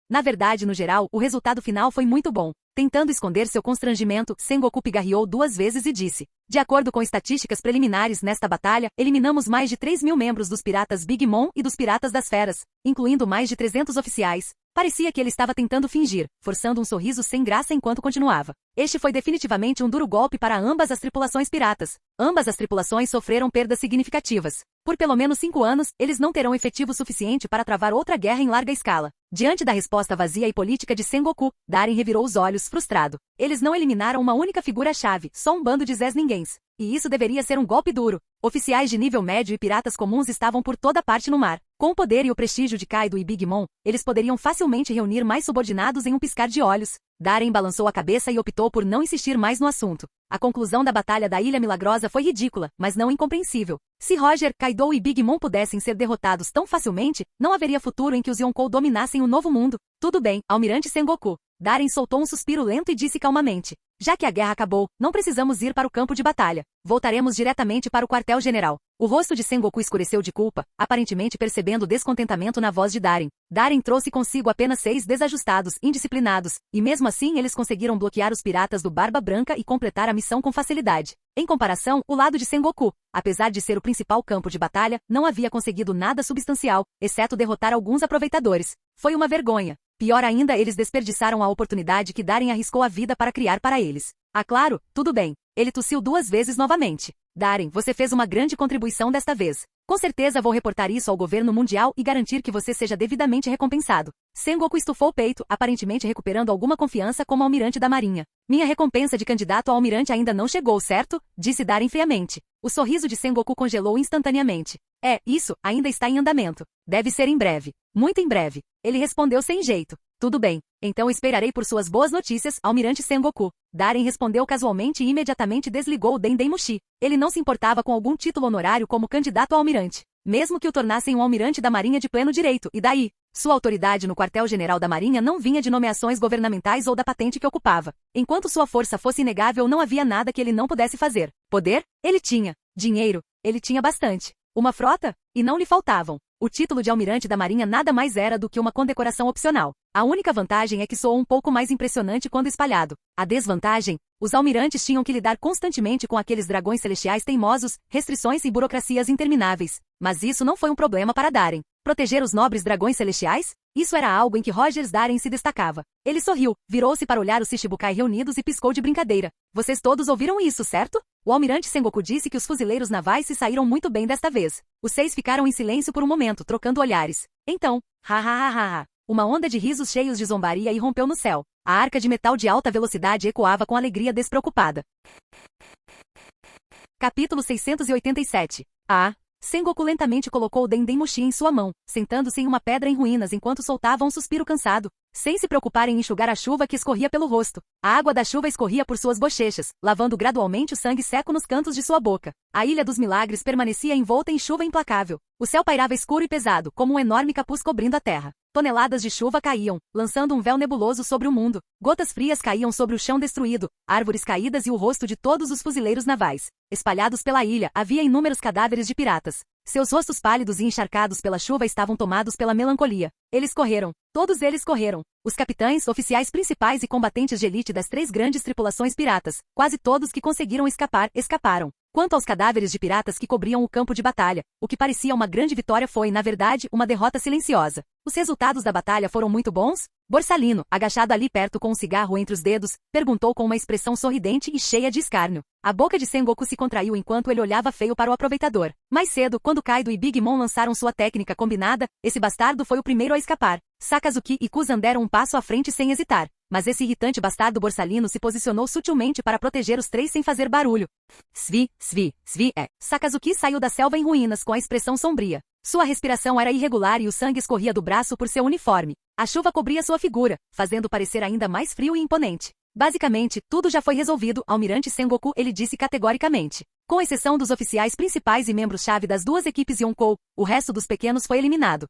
Na verdade, no geral, o resultado final foi muito bom. Tentando esconder seu constrangimento, Sengoku pigarreou 2 vezes e disse: de acordo com estatísticas preliminares nesta batalha, eliminamos mais de 3.000 membros dos piratas Big Mom e dos piratas das feras, incluindo mais de 300 oficiais. Parecia que ele estava tentando fingir, forçando um sorriso sem graça enquanto continuava. Este foi definitivamente um duro golpe para ambas as tripulações piratas. Ambas as tripulações sofreram perdas significativas. Por pelo menos 5 anos, eles não terão efetivo suficiente para travar outra guerra em larga escala. Diante da resposta vazia e política de Sengoku, Darren revirou os olhos, frustrado. Eles não eliminaram uma única figura-chave, só um bando de zés-ninguéns. E isso deveria ser um golpe duro. Oficiais de nível médio e piratas comuns estavam por toda parte no mar. Com o poder e o prestígio de Kaido e Big Mom, eles poderiam facilmente reunir mais subordinados em um piscar de olhos. Darren balançou a cabeça e optou por não insistir mais no assunto. A conclusão da Batalha da Ilha Milagrosa foi ridícula, mas não incompreensível. Se Roger, Kaido e Big Mom pudessem ser derrotados tão facilmente, não haveria futuro em que os Yonkou dominassem o Novo Mundo. Tudo bem, Almirante Sengoku. Darren soltou um suspiro lento e disse calmamente: já que a guerra acabou, não precisamos ir para o campo de batalha. Voltaremos diretamente para o quartel-general. O rosto de Sengoku escureceu de culpa, aparentemente percebendo descontentamento na voz de Darren. Darren trouxe consigo apenas 6 desajustados, indisciplinados, e mesmo assim eles conseguiram bloquear os piratas do Barba Branca e completar a missão com facilidade. Em comparação, o lado de Sengoku, apesar de ser o principal campo de batalha, não havia conseguido nada substancial, exceto derrotar alguns aproveitadores. Foi uma vergonha. Pior ainda, eles desperdiçaram a oportunidade que Darren arriscou a vida para criar para eles. Ah, claro, tudo bem. Ele tossiu 2 vezes novamente. Darem, você fez uma grande contribuição desta vez. Com certeza vou reportar isso ao governo mundial e garantir que você seja devidamente recompensado. Sengoku estufou o peito, aparentemente recuperando alguma confiança como almirante da marinha. Minha recompensa de candidato a almirante ainda não chegou, certo? Disse Darem friamente. O sorriso de Sengoku congelou instantaneamente. Isso, ainda está em andamento. Deve ser em breve. Muito em breve. Ele respondeu sem jeito. Tudo bem. Então esperarei por suas boas notícias, almirante Sengoku. Darem respondeu casualmente e imediatamente desligou o Dendemushi. Ele não se importava com algum título honorário como candidato a almirante. Mesmo que o tornassem um almirante da marinha de pleno direito, e daí? Sua autoridade no quartel-general da marinha não vinha de nomeações governamentais ou da patente que ocupava. Enquanto sua força fosse inegável, não havia nada que ele não pudesse fazer. Poder? Ele tinha. Dinheiro? Ele tinha bastante. Uma frota? E não lhe faltavam. O título de almirante da marinha nada mais era do que uma condecoração opcional. A única vantagem é que soou um pouco mais impressionante quando espalhado. A desvantagem? Os almirantes tinham que lidar constantemente com aqueles dragões celestiais teimosos, restrições e burocracias intermináveis. Mas isso não foi um problema para Darem. Proteger os nobres dragões celestiais? Isso era algo em que Rogers Darem se destacava. Ele sorriu, virou-se para olhar os Shichibukai reunidos e piscou de brincadeira. Vocês todos ouviram isso, certo? O almirante Sengoku disse que os fuzileiros navais se saíram muito bem desta vez. Os 6 ficaram em silêncio por um momento, trocando olhares. Então, uma onda de risos cheios de zombaria irrompeu no céu. A arca de metal de alta velocidade ecoava com alegria despreocupada. Capítulo 687. Sengoku lentamente colocou o Dendemushi em sua mão, sentando-se em uma pedra em ruínas enquanto soltava um suspiro cansado, sem se preocupar em enxugar a chuva que escorria pelo rosto. A água da chuva escorria por suas bochechas, lavando gradualmente o sangue seco nos cantos de sua boca. A Ilha dos Milagres permanecia envolta em chuva implacável. O céu pairava escuro e pesado, como um enorme capuz cobrindo a terra. Toneladas de chuva caíam, lançando um véu nebuloso sobre o mundo. Gotas frias caíam sobre o chão destruído, árvores caídas e o rosto de todos os fuzileiros navais. Espalhados pela ilha, havia inúmeros cadáveres de piratas. Seus rostos pálidos e encharcados pela chuva estavam tomados pela melancolia. Eles correram. Todos eles correram. Os capitães, oficiais principais e combatentes de elite das 3 grandes tripulações piratas, quase todos que conseguiram escapar, escaparam. Quanto aos cadáveres de piratas que cobriam o campo de batalha, o que parecia uma grande vitória foi, na verdade, uma derrota silenciosa. Os resultados da batalha foram muito bons? Borsalino, agachado ali perto com um cigarro entre os dedos, perguntou com uma expressão sorridente e cheia de escárnio. A boca de Sengoku se contraiu enquanto ele olhava feio para o aproveitador. Mais cedo, quando Kaido e Big Mom lançaram sua técnica combinada, esse bastardo foi o primeiro a escapar. Sakazuki e Kuzan deram um passo à frente sem hesitar. Mas esse irritante bastardo Borsalino se posicionou sutilmente para proteger os 3 sem fazer barulho. Svi. Sakazuki saiu da selva em ruínas com a expressão sombria. Sua respiração era irregular e o sangue escorria do braço por seu uniforme. A chuva cobria sua figura, fazendo parecer ainda mais frio e imponente. Basicamente, tudo já foi resolvido, almirante Sengoku, ele disse categoricamente. Com exceção dos oficiais principais e membros-chave das 2 equipes Yonkou, o resto dos pequenos foi eliminado.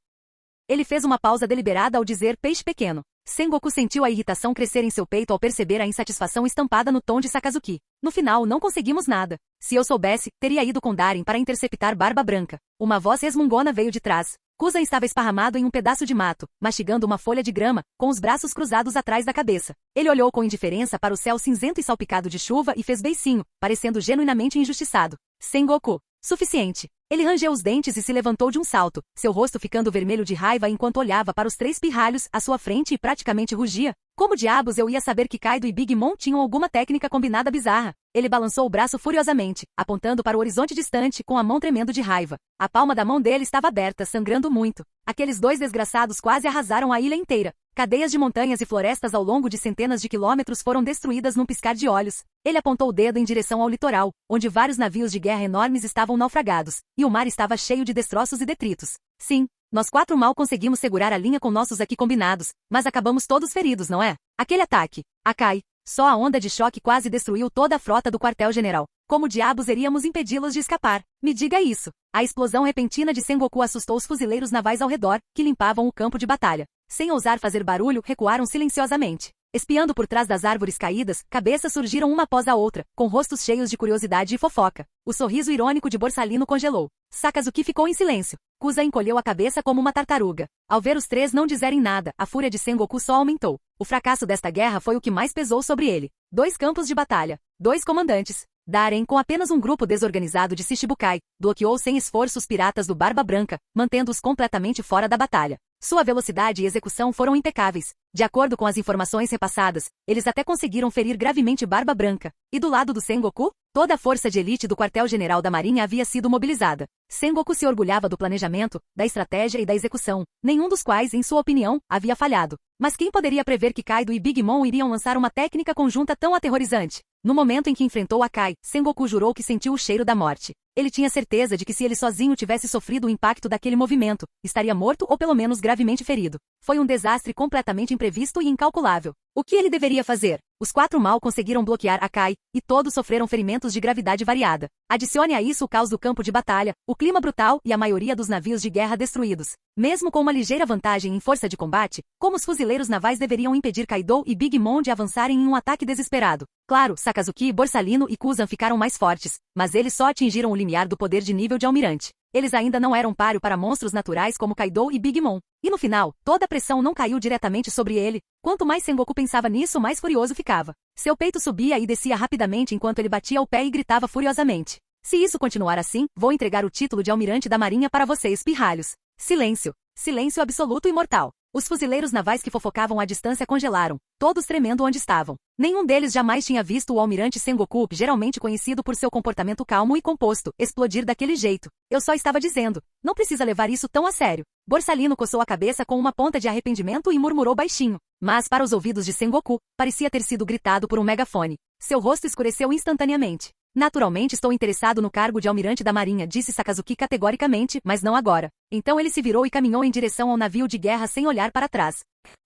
Ele fez uma pausa deliberada ao dizer peixe pequeno. Sengoku sentiu a irritação crescer em seu peito ao perceber a insatisfação estampada no tom de Sakazuki. No final, não conseguimos nada. Se eu soubesse, teria ido com Darem para interceptar Barba Branca. Uma voz resmungona veio de trás. Kuzan estava esparramado em um pedaço de mato, mastigando uma folha de grama, com os braços cruzados atrás da cabeça. Ele olhou com indiferença para o céu cinzento e salpicado de chuva e fez beicinho, parecendo genuinamente injustiçado. Sengoku. Suficiente. Ele rangeu os dentes e se levantou de um salto, seu rosto ficando vermelho de raiva enquanto olhava para os 3 pirralhos à sua frente e praticamente rugia. Como diabos eu ia saber que Kaido e Big Mom tinham alguma técnica combinada bizarra? Ele balançou o braço furiosamente, apontando para o horizonte distante com a mão tremendo de raiva. A palma da mão dele estava aberta, sangrando muito. Aqueles 2 desgraçados quase arrasaram a ilha inteira. Cadeias de montanhas e florestas ao longo de centenas de quilômetros foram destruídas num piscar de olhos. Ele apontou o dedo em direção ao litoral, onde vários navios de guerra enormes estavam naufragados, e o mar estava cheio de destroços e detritos. Sim, nós 4 mal conseguimos segurar a linha com nossos aqui combinados, mas acabamos todos feridos, não é? Aquele ataque. Akai. Só a onda de choque quase destruiu toda a frota do quartel-general. Como diabos iríamos impedi-los de escapar? Me diga isso. A explosão repentina de Sengoku assustou os fuzileiros navais ao redor, que limpavam o campo de batalha. Sem ousar fazer barulho, recuaram silenciosamente. Espiando por trás das árvores caídas, cabeças surgiram uma após a outra, com rostos cheios de curiosidade e fofoca. O sorriso irônico de Borsalino congelou. Sakazuki ficou em silêncio. Kuzan encolheu a cabeça como uma tartaruga. Ao ver os 3 não dizerem nada, a fúria de Sengoku só aumentou. O fracasso desta guerra foi o que mais pesou sobre ele. 2 campos de batalha. 2 comandantes. Darem, com apenas um grupo desorganizado de Shichibukai, bloqueou sem esforço os piratas do Barba Branca, mantendo-os completamente fora da batalha. Sua velocidade e execução foram impecáveis. De acordo com as informações repassadas, eles até conseguiram ferir gravemente Barba Branca. E do lado do Sengoku, toda a força de elite do quartel-general da Marinha havia sido mobilizada. Sengoku se orgulhava do planejamento, da estratégia e da execução, nenhum dos quais, em sua opinião, havia falhado. Mas quem poderia prever que Kaido e Big Mom iriam lançar uma técnica conjunta tão aterrorizante? No momento em que enfrentou a Kai, Sengoku jurou que sentiu o cheiro da morte. Ele tinha certeza de que se ele sozinho tivesse sofrido o impacto daquele movimento, estaria morto ou pelo menos gravemente ferido. Foi um desastre completamente imprevisto e incalculável. O que ele deveria fazer? Os 4 mal conseguiram bloquear a Kai, e todos sofreram ferimentos de gravidade variada. Adicione a isso o caos do campo de batalha, o clima brutal e a maioria dos navios de guerra destruídos. Mesmo com uma ligeira vantagem em força de combate, como os fuzileiros navais deveriam impedir Kaido e Big Mom de avançarem em um ataque desesperado? Claro, Sakazuki, Borsalino e Kuzan ficaram mais fortes, mas eles só atingiram o limiar do poder de nível de almirante. Eles ainda não eram páreo para monstros naturais como Kaido e Big Mom. E no final, toda a pressão não caiu diretamente sobre ele. Quanto mais Sengoku pensava nisso, mais furioso ficava. Seu peito subia e descia rapidamente enquanto ele batia o pé e gritava furiosamente. Se isso continuar assim, vou entregar o título de almirante da marinha para vocês, pirralhos. Silêncio. Silêncio absoluto e mortal. Os fuzileiros navais que fofocavam à distância congelaram, todos tremendo onde estavam. Nenhum deles jamais tinha visto o almirante Sengoku, geralmente conhecido por seu comportamento calmo e composto, explodir daquele jeito. Eu só estava dizendo, não precisa levar isso tão a sério. Borsalino coçou a cabeça com uma ponta de arrependimento e murmurou baixinho. Mas para os ouvidos de Sengoku, parecia ter sido gritado por um megafone. Seu rosto escureceu instantaneamente. Naturalmente estou interessado no cargo de almirante da marinha, disse Sakazuki categoricamente, mas não agora. Então ele se virou e caminhou em direção ao navio de guerra sem olhar para trás.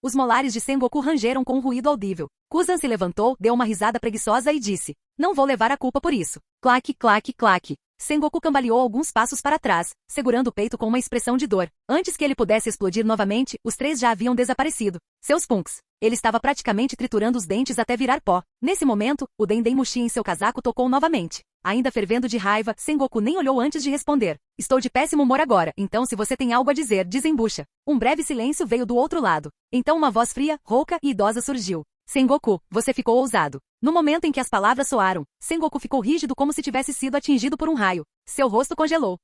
Os molares de Sengoku rangeram com um ruído audível. Kuzan se levantou, deu uma risada preguiçosa e disse, não vou levar a culpa por isso. Claque, claque, claque. Sengoku cambaleou alguns passos para trás, segurando o peito com uma expressão de dor. Antes que ele pudesse explodir novamente, os 3 já haviam desaparecido. Seus punks. Ele estava praticamente triturando os dentes até virar pó. Nesse momento, o Dendemushi em seu casaco tocou novamente. Ainda fervendo de raiva, Sengoku nem olhou antes de responder. Estou de péssimo humor agora, então se você tem algo a dizer, desembucha. Um breve silêncio veio do outro lado. Então uma voz fria, rouca e idosa surgiu. Sengoku, você ficou ousado. No momento em que as palavras soaram, Sengoku ficou rígido como se tivesse sido atingido por um raio. Seu rosto congelou.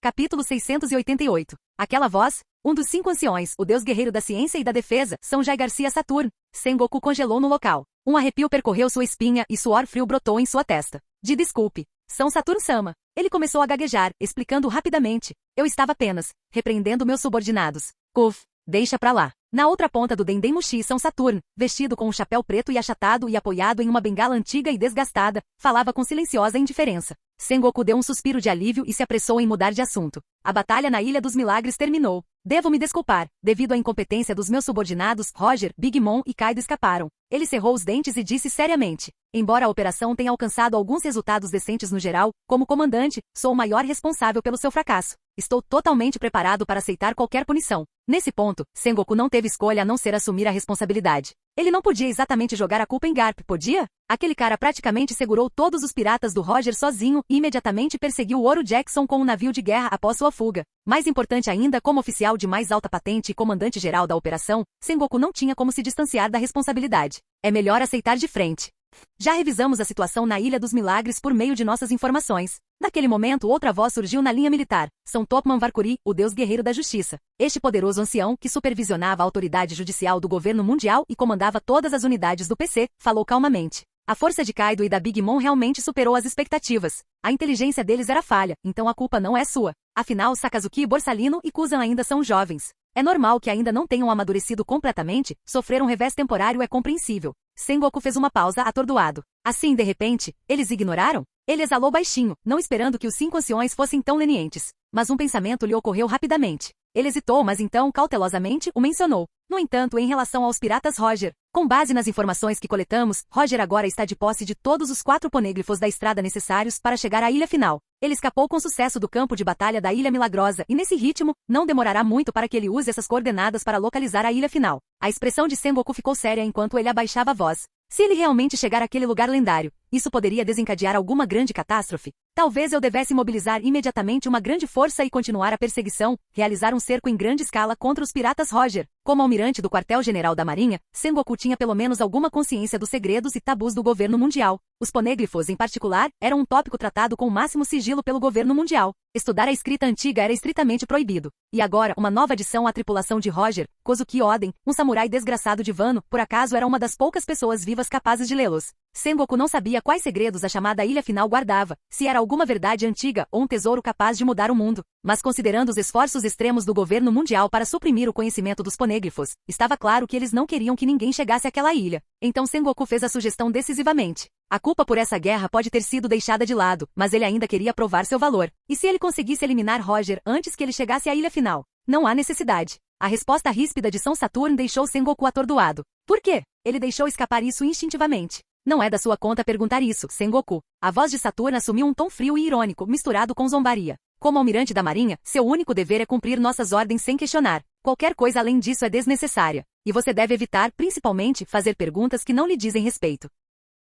Capítulo 688. Aquela voz? Um dos 5 anciões, o deus guerreiro da ciência e da defesa, São Jai Garcia Saturn. Sengoku congelou no local. Um arrepio percorreu sua espinha e suor frio brotou em sua testa. De desculpe. São Saturn-sama. Ele começou a gaguejar, explicando rapidamente. Eu estava apenas repreendendo meus subordinados. Kuf, deixa pra lá. Na outra ponta do Dendemushi, São Saturn, vestido com um chapéu preto e achatado e apoiado em uma bengala antiga e desgastada, falava com silenciosa indiferença. Sengoku deu um suspiro de alívio e se apressou em mudar de assunto. A batalha na Ilha dos Milagres terminou. Devo me desculpar. Devido à incompetência dos meus subordinados, Roger, Big Mom e Kaido escaparam. Ele cerrou os dentes e disse seriamente. Embora a operação tenha alcançado alguns resultados decentes no geral, como comandante, sou o maior responsável pelo seu fracasso. Estou totalmente preparado para aceitar qualquer punição. Nesse ponto, Sengoku não teve escolha a não ser assumir a responsabilidade. Ele não podia exatamente jogar a culpa em Garp, podia? Aquele cara praticamente segurou todos os piratas do Roger sozinho e imediatamente perseguiu Oro Jackson com um navio de guerra após sua fuga. Mais importante ainda, como oficial de mais alta patente e comandante-geral da operação, Sengoku não tinha como se distanciar da responsabilidade. É melhor aceitar de frente. Já revisamos a situação na Ilha dos Milagres por meio de nossas informações. Naquele momento, outra voz surgiu na linha militar. São Topman Varkuri, o deus guerreiro da justiça. Este poderoso ancião, que supervisionava a autoridade judicial do governo mundial e comandava todas as unidades do PC, falou calmamente. A força de Kaido e da Big Mom realmente superou as expectativas. A inteligência deles era falha, então a culpa não é sua. Afinal, Sakazuki, Borsalino e Kuzan ainda são jovens. É normal que ainda não tenham amadurecido completamente, sofrer um revés temporário é compreensível. Sengoku fez uma pausa atordoado. Assim, de repente, eles ignoraram? Ele exalou baixinho, não esperando que os 5 anciões fossem tão lenientes. Mas um pensamento lhe ocorreu rapidamente. Ele hesitou, mas então, cautelosamente, o mencionou. No entanto, em relação aos piratas Roger, com base nas informações que coletamos, Roger agora está de posse de todos os 4 ponêglifos da estrada necessários para chegar à ilha final. Ele escapou com sucesso do campo de batalha da Ilha Milagrosa e nesse ritmo, não demorará muito para que ele use essas coordenadas para localizar a ilha final. A expressão de Sengoku ficou séria enquanto ele abaixava a voz. Se ele realmente chegar àquele lugar lendário, Isso poderia desencadear alguma grande catástrofe? Talvez eu devesse mobilizar imediatamente uma grande força e continuar a perseguição, realizar um cerco em grande escala contra os piratas Roger. Como almirante do quartel-general da Marinha, Sengoku tinha pelo menos alguma consciência dos segredos e tabus do governo mundial. Os ponêglifos, em particular, eram um tópico tratado com o máximo sigilo pelo governo mundial. Estudar a escrita antiga era estritamente proibido. E agora, uma nova adição à tripulação de Roger, Kozuki Oden, um samurai desgraçado de Wano, por acaso era uma das poucas pessoas vivas capazes de lê-los. Sengoku não sabia quais segredos a chamada Ilha Final guardava, se era alguma verdade antiga ou um tesouro capaz de mudar o mundo. Mas considerando os esforços extremos do governo mundial para suprimir o conhecimento dos ponêglifos, estava claro que eles não queriam que ninguém chegasse àquela ilha. Então Sengoku fez a sugestão decisivamente. A culpa por essa guerra pode ter sido deixada de lado, mas ele ainda queria provar seu valor. E se ele conseguisse eliminar Roger antes que ele chegasse à Ilha Final? Não há necessidade. A resposta ríspida de São Saturno deixou Sengoku atordoado. Por quê? Ele deixou escapar isso instintivamente. Não é da sua conta perguntar isso, Sengoku. A voz de Saturno assumiu um tom frio e irônico, misturado com zombaria. Como almirante da Marinha, seu único dever é cumprir nossas ordens sem questionar. Qualquer coisa além disso é desnecessária. E você deve evitar, principalmente, fazer perguntas que não lhe dizem respeito.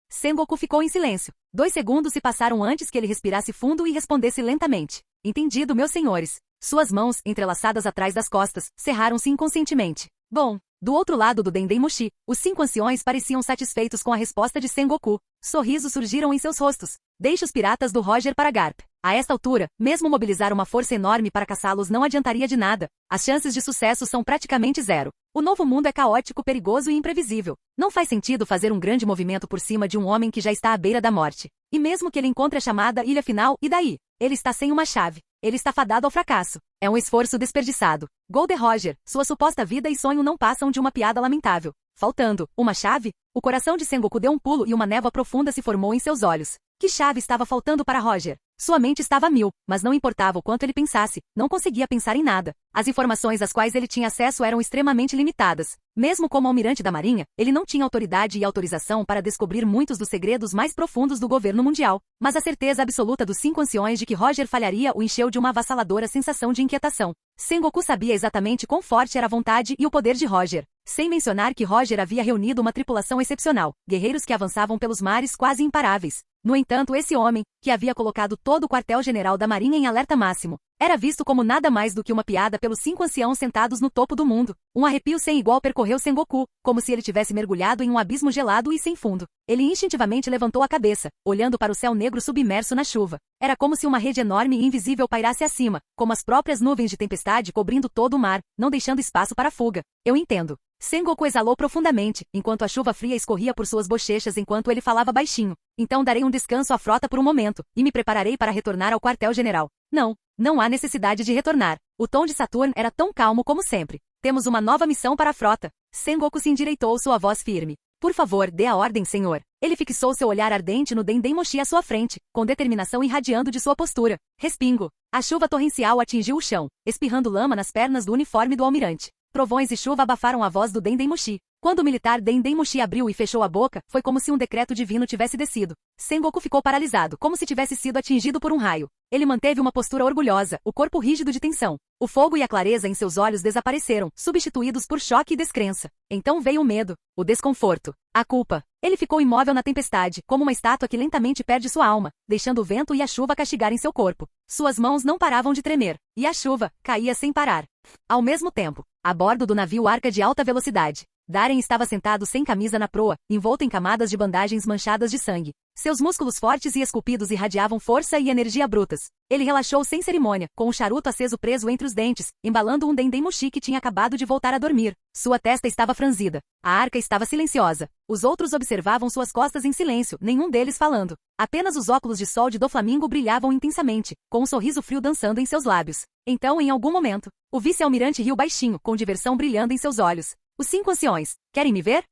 Sengoku ficou em silêncio. 2 segundos se passaram antes que ele respirasse fundo e respondesse lentamente. Entendido, meus senhores. Suas mãos, entrelaçadas atrás das costas, cerraram-se inconscientemente. Bom, do outro lado do Dendemushi, os 5 anciões pareciam satisfeitos com a resposta de Sengoku. Sorrisos surgiram em seus rostos. Deixe os piratas do Roger para Garp. A esta altura, mesmo mobilizar uma força enorme para caçá-los não adiantaria de nada. As chances de sucesso são praticamente zero. O novo mundo é caótico, perigoso e imprevisível. Não faz sentido fazer um grande movimento por cima de um homem que já está à beira da morte. E mesmo que ele encontre a chamada Ilha Final, e daí? Ele está sem uma chave. Ele está fadado ao fracasso. É um esforço desperdiçado. Golden Roger, sua suposta vida e sonho não passam de uma piada lamentável. Faltando uma chave? O coração de Sengoku deu um pulo e uma névoa profunda se formou em seus olhos. Que chave estava faltando para Roger? Sua mente estava a mil, mas não importava o quanto ele pensasse, não conseguia pensar em nada. As informações às quais ele tinha acesso eram extremamente limitadas. Mesmo como almirante da Marinha, ele não tinha autoridade e autorização para descobrir muitos dos segredos mais profundos do governo mundial. Mas a certeza absoluta dos 5 anciões de que Roger falharia o encheu de uma avassaladora sensação de inquietação. Sengoku sabia exatamente quão forte era a vontade e o poder de Roger. Sem mencionar que Roger havia reunido uma tripulação excepcional, guerreiros que avançavam pelos mares quase imparáveis. No entanto, esse homem, que havia colocado todo o quartel-general da Marinha em alerta máximo, era visto como nada mais do que uma piada pelos 5 anciãos sentados no topo do mundo. Um arrepio sem igual percorreu Sengoku, como se ele tivesse mergulhado em um abismo gelado e sem fundo. Ele instintivamente levantou a cabeça, olhando para o céu negro submerso na chuva. Era como se uma rede enorme e invisível pairasse acima, como as próprias nuvens de tempestade cobrindo todo o mar, não deixando espaço para fuga. Eu entendo. Sengoku exalou profundamente, enquanto a chuva fria escorria por suas bochechas enquanto ele falava baixinho. Então darei um descanso à frota por um momento, e me prepararei para retornar ao quartel-general. Não há necessidade de retornar. O tom de Saturn era tão calmo como sempre. Temos uma nova missão para a frota. Sengoku se endireitou, sua voz firme. Por favor, dê a ordem, senhor. Ele fixou seu olhar ardente no Dendemushi à sua frente, com determinação irradiando de sua postura. Respingo. A chuva torrencial atingiu o chão, espirrando lama nas pernas do uniforme do almirante. Trovões e chuva abafaram a voz do Dendemushi. Quando o militar Dendemushi abriu e fechou a boca, foi como se um decreto divino tivesse descido. Sengoku ficou paralisado, como se tivesse sido atingido por um raio. Ele manteve uma postura orgulhosa, o corpo rígido de tensão. O fogo e a clareza em seus olhos desapareceram, substituídos por choque e descrença. Então veio o medo, o desconforto, a culpa. Ele ficou imóvel na tempestade, como uma estátua que lentamente perde sua alma, deixando o vento e a chuva castigarem seu corpo. Suas mãos não paravam de tremer, e a chuva caía sem parar. Ao mesmo tempo, a bordo do navio Arca de alta velocidade, Darren estava sentado sem camisa na proa, envolto em camadas de bandagens manchadas de sangue. Seus músculos fortes e esculpidos irradiavam força e energia brutas. Ele relaxou sem cerimônia, com um charuto aceso preso entre os dentes, embalando um Dendemushi que tinha acabado de voltar a dormir. Sua testa estava franzida. A arca estava silenciosa. Os outros observavam suas costas em silêncio, nenhum deles falando. Apenas os óculos de sol de Doflamingo brilhavam intensamente, com um sorriso frio dançando em seus lábios. Então, em algum momento, o vice-almirante riu baixinho, com diversão brilhando em seus olhos. Os 5 anciões. Querem me ver?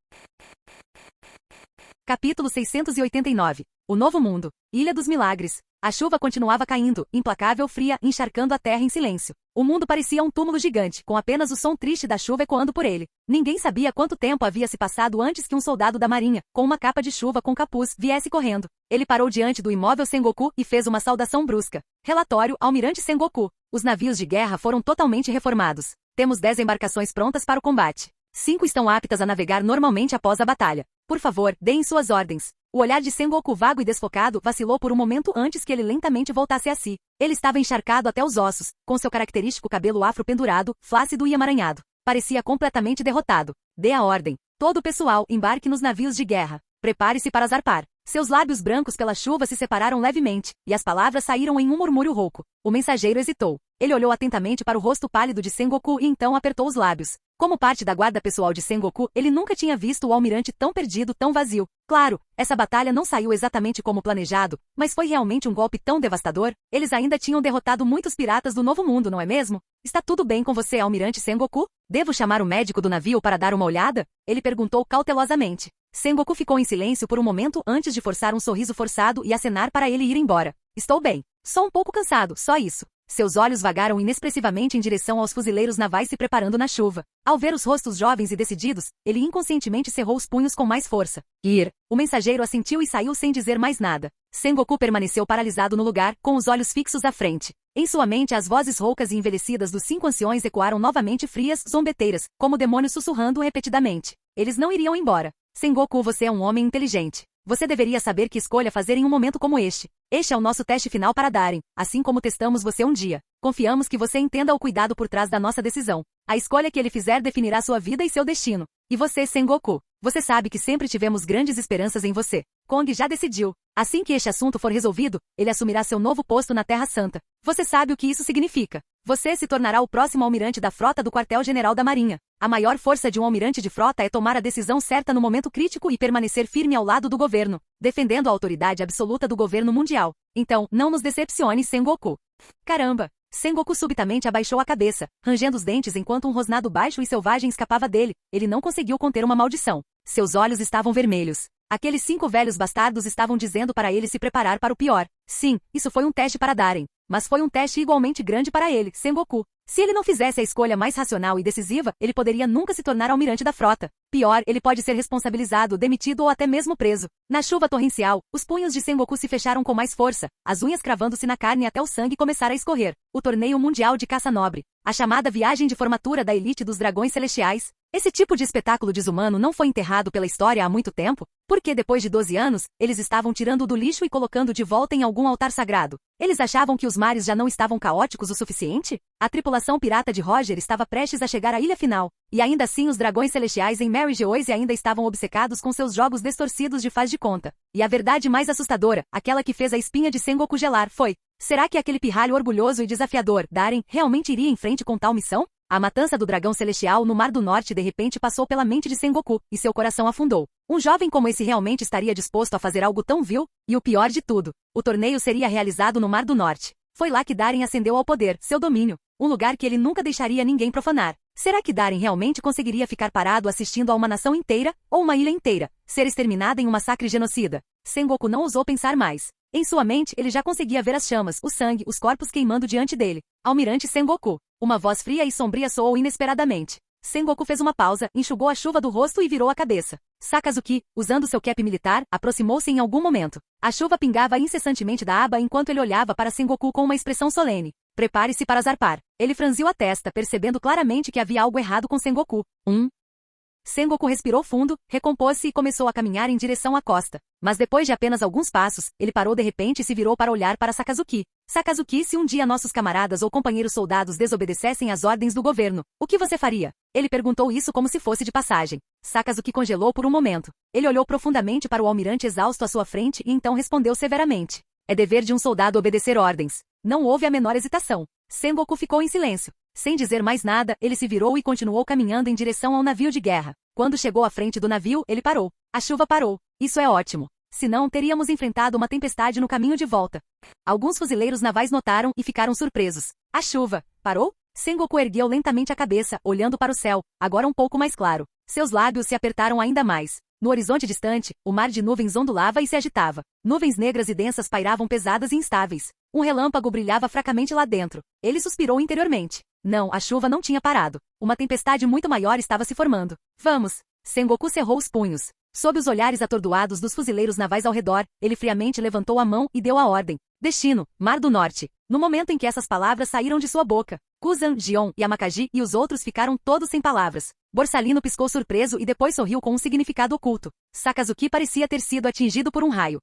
Capítulo 689. O Novo Mundo. Ilha dos Milagres. A chuva continuava caindo, implacável, fria, encharcando a terra em silêncio. O mundo parecia um túmulo gigante, com apenas o som triste da chuva ecoando por ele. Ninguém sabia quanto tempo havia se passado antes que um soldado da marinha, com uma capa de chuva com capuz, viesse correndo. Ele parou diante do imóvel Sengoku e fez uma saudação brusca. Relatório, Almirante Sengoku. Os navios de guerra foram totalmente reformados. Temos 10 embarcações prontas para o combate. 5 estão aptas a navegar normalmente após a batalha. Por favor, deem suas ordens. O olhar de Sengoku vago e desfocado vacilou por um momento antes que ele lentamente voltasse a si. Ele estava encharcado até os ossos, com seu característico cabelo afro pendurado, flácido e emaranhado. Parecia completamente derrotado. Dê a ordem. Todo o pessoal, embarque nos navios de guerra. Prepare-se para zarpar. Seus lábios brancos pela chuva se separaram levemente, e as palavras saíram em um murmúrio rouco. O mensageiro hesitou. Ele olhou atentamente para o rosto pálido de Sengoku e então apertou os lábios. Como parte da guarda pessoal de Sengoku, ele nunca tinha visto o almirante tão perdido, tão vazio. Claro, essa batalha não saiu exatamente como planejado, mas foi realmente um golpe tão devastador. Eles ainda tinham derrotado muitos piratas do Novo Mundo, não é mesmo? Está tudo bem com você, almirante Sengoku? Devo chamar o médico do navio para dar uma olhada? Ele perguntou cautelosamente. Sengoku ficou em silêncio por um momento antes de forçar um sorriso forçado e acenar para ele ir embora. Estou bem. Só um pouco cansado, só isso. Seus olhos vagaram inexpressivamente em direção aos fuzileiros navais se preparando na chuva. Ao ver os rostos jovens e decididos, ele inconscientemente cerrou os punhos com mais força. Ir. O mensageiro assentiu e saiu sem dizer mais nada. Sengoku permaneceu paralisado no lugar, com os olhos fixos à frente. Em sua mente, as vozes roucas e envelhecidas dos 5 anciões ecoaram novamente frias, zombeteiras, como demônios sussurrando repetidamente. Eles não iriam embora. Sengoku, você é um homem inteligente. Você deveria saber que escolha fazer em um momento como este. Este é o nosso teste final para Darem, assim como testamos você um dia. Confiamos que você entenda o cuidado por trás da nossa decisão. A escolha que ele fizer definirá sua vida e seu destino. E você, Sengoku? Você sabe que sempre tivemos grandes esperanças em você. Kong já decidiu. Assim que este assunto for resolvido, ele assumirá seu novo posto na Terra Santa. Você sabe o que isso significa. Você se tornará o próximo almirante da frota do quartel-general da Marinha. A maior força de um almirante de frota é tomar a decisão certa no momento crítico e permanecer firme ao lado do governo, defendendo a autoridade absoluta do governo mundial. Então, não nos decepcione, Sengoku. Caramba! Sengoku subitamente abaixou a cabeça, rangendo os dentes enquanto um rosnado baixo e selvagem escapava dele. Ele não conseguiu conter uma maldição. Seus olhos estavam vermelhos. Aqueles 5 velhos bastardos estavam dizendo para ele se preparar para o pior. Sim, isso foi um teste para Darem. Mas foi um teste igualmente grande para ele, Sengoku. Se ele não fizesse a escolha mais racional e decisiva, ele poderia nunca se tornar almirante da frota. Pior, ele pode ser responsabilizado, demitido ou até mesmo preso. Na chuva torrencial, os punhos de Sengoku se fecharam com mais força, as unhas cravando-se na carne até o sangue começar a escorrer. O torneio mundial de caça nobre. A chamada viagem de formatura da elite dos dragões celestiais. Esse tipo de espetáculo desumano não foi enterrado pela história há muito tempo? Porque depois de 12 anos, eles estavam tirando do lixo e colocando de volta em algum altar sagrado. Eles achavam que os mares já não estavam caóticos o suficiente? A tripulação pirata de Roger estava prestes a chegar à ilha final. E ainda assim os dragões celestiais em Mary Geoise ainda estavam obcecados com seus jogos distorcidos de faz de conta. E a verdade mais assustadora, aquela que fez a espinha de Sengoku gelar, foi: será que aquele pirralho orgulhoso e desafiador, Darem, realmente iria em frente com tal missão? A matança do dragão celestial no Mar do Norte de repente passou pela mente de Sengoku, e seu coração afundou. Um jovem como esse realmente estaria disposto a fazer algo tão vil? E o pior de tudo, o torneio seria realizado no Mar do Norte. Foi lá que Darem ascendeu ao poder, seu domínio, um lugar que ele nunca deixaria ninguém profanar. Será que Darem realmente conseguiria ficar parado assistindo a uma nação inteira, ou uma ilha inteira, ser exterminada em um massacre genocida? Sengoku não ousou pensar mais. Em sua mente, ele já conseguia ver as chamas, o sangue, os corpos queimando diante dele. Almirante Sengoku. Uma voz fria e sombria soou inesperadamente. Sengoku fez uma pausa, enxugou a chuva do rosto e virou a cabeça. Sakazuki, usando seu cap militar, aproximou-se em algum momento. A chuva pingava incessantemente da aba enquanto ele olhava para Sengoku com uma expressão solene. Prepare-se para zarpar. Ele franziu a testa, percebendo claramente que havia algo errado com Sengoku. Sengoku respirou fundo, recompôs-se e começou a caminhar em direção à costa. Mas depois de apenas alguns passos, ele parou de repente e se virou para olhar para Sakazuki. Sakazuki, se um dia nossos camaradas ou companheiros soldados desobedecessem às ordens do governo, o que você faria? Ele perguntou isso como se fosse de passagem. Sakazuki congelou por um momento. Ele olhou profundamente para o almirante exausto à sua frente e então respondeu severamente. É dever de um soldado obedecer ordens. Não houve a menor hesitação. Sengoku ficou em silêncio. Sem dizer mais nada, ele se virou e continuou caminhando em direção ao navio de guerra. Quando chegou à frente do navio, ele parou. A chuva parou. Isso é ótimo. Senão, teríamos enfrentado uma tempestade no caminho de volta. Alguns fuzileiros navais notaram e ficaram surpresos. A chuva parou? Sengoku ergueu lentamente a cabeça, olhando para o céu, agora um pouco mais claro. Seus lábios se apertaram ainda mais. No horizonte distante, o mar de nuvens ondulava e se agitava. Nuvens negras e densas pairavam pesadas e instáveis. Um relâmpago brilhava fracamente lá dentro. Ele suspirou interiormente. Não, a chuva não tinha parado. Uma tempestade muito maior estava se formando. Vamos! Sengoku cerrou os punhos. Sob os olhares atordoados dos fuzileiros navais ao redor, ele friamente levantou a mão e deu a ordem. Destino, Mar do Norte. No momento em que essas palavras saíram de sua boca, Kuzan, Gion, Yamakaji e os outros ficaram todos sem palavras. Borsalino piscou surpreso e depois sorriu com um significado oculto. Sakazuki parecia ter sido atingido por um raio.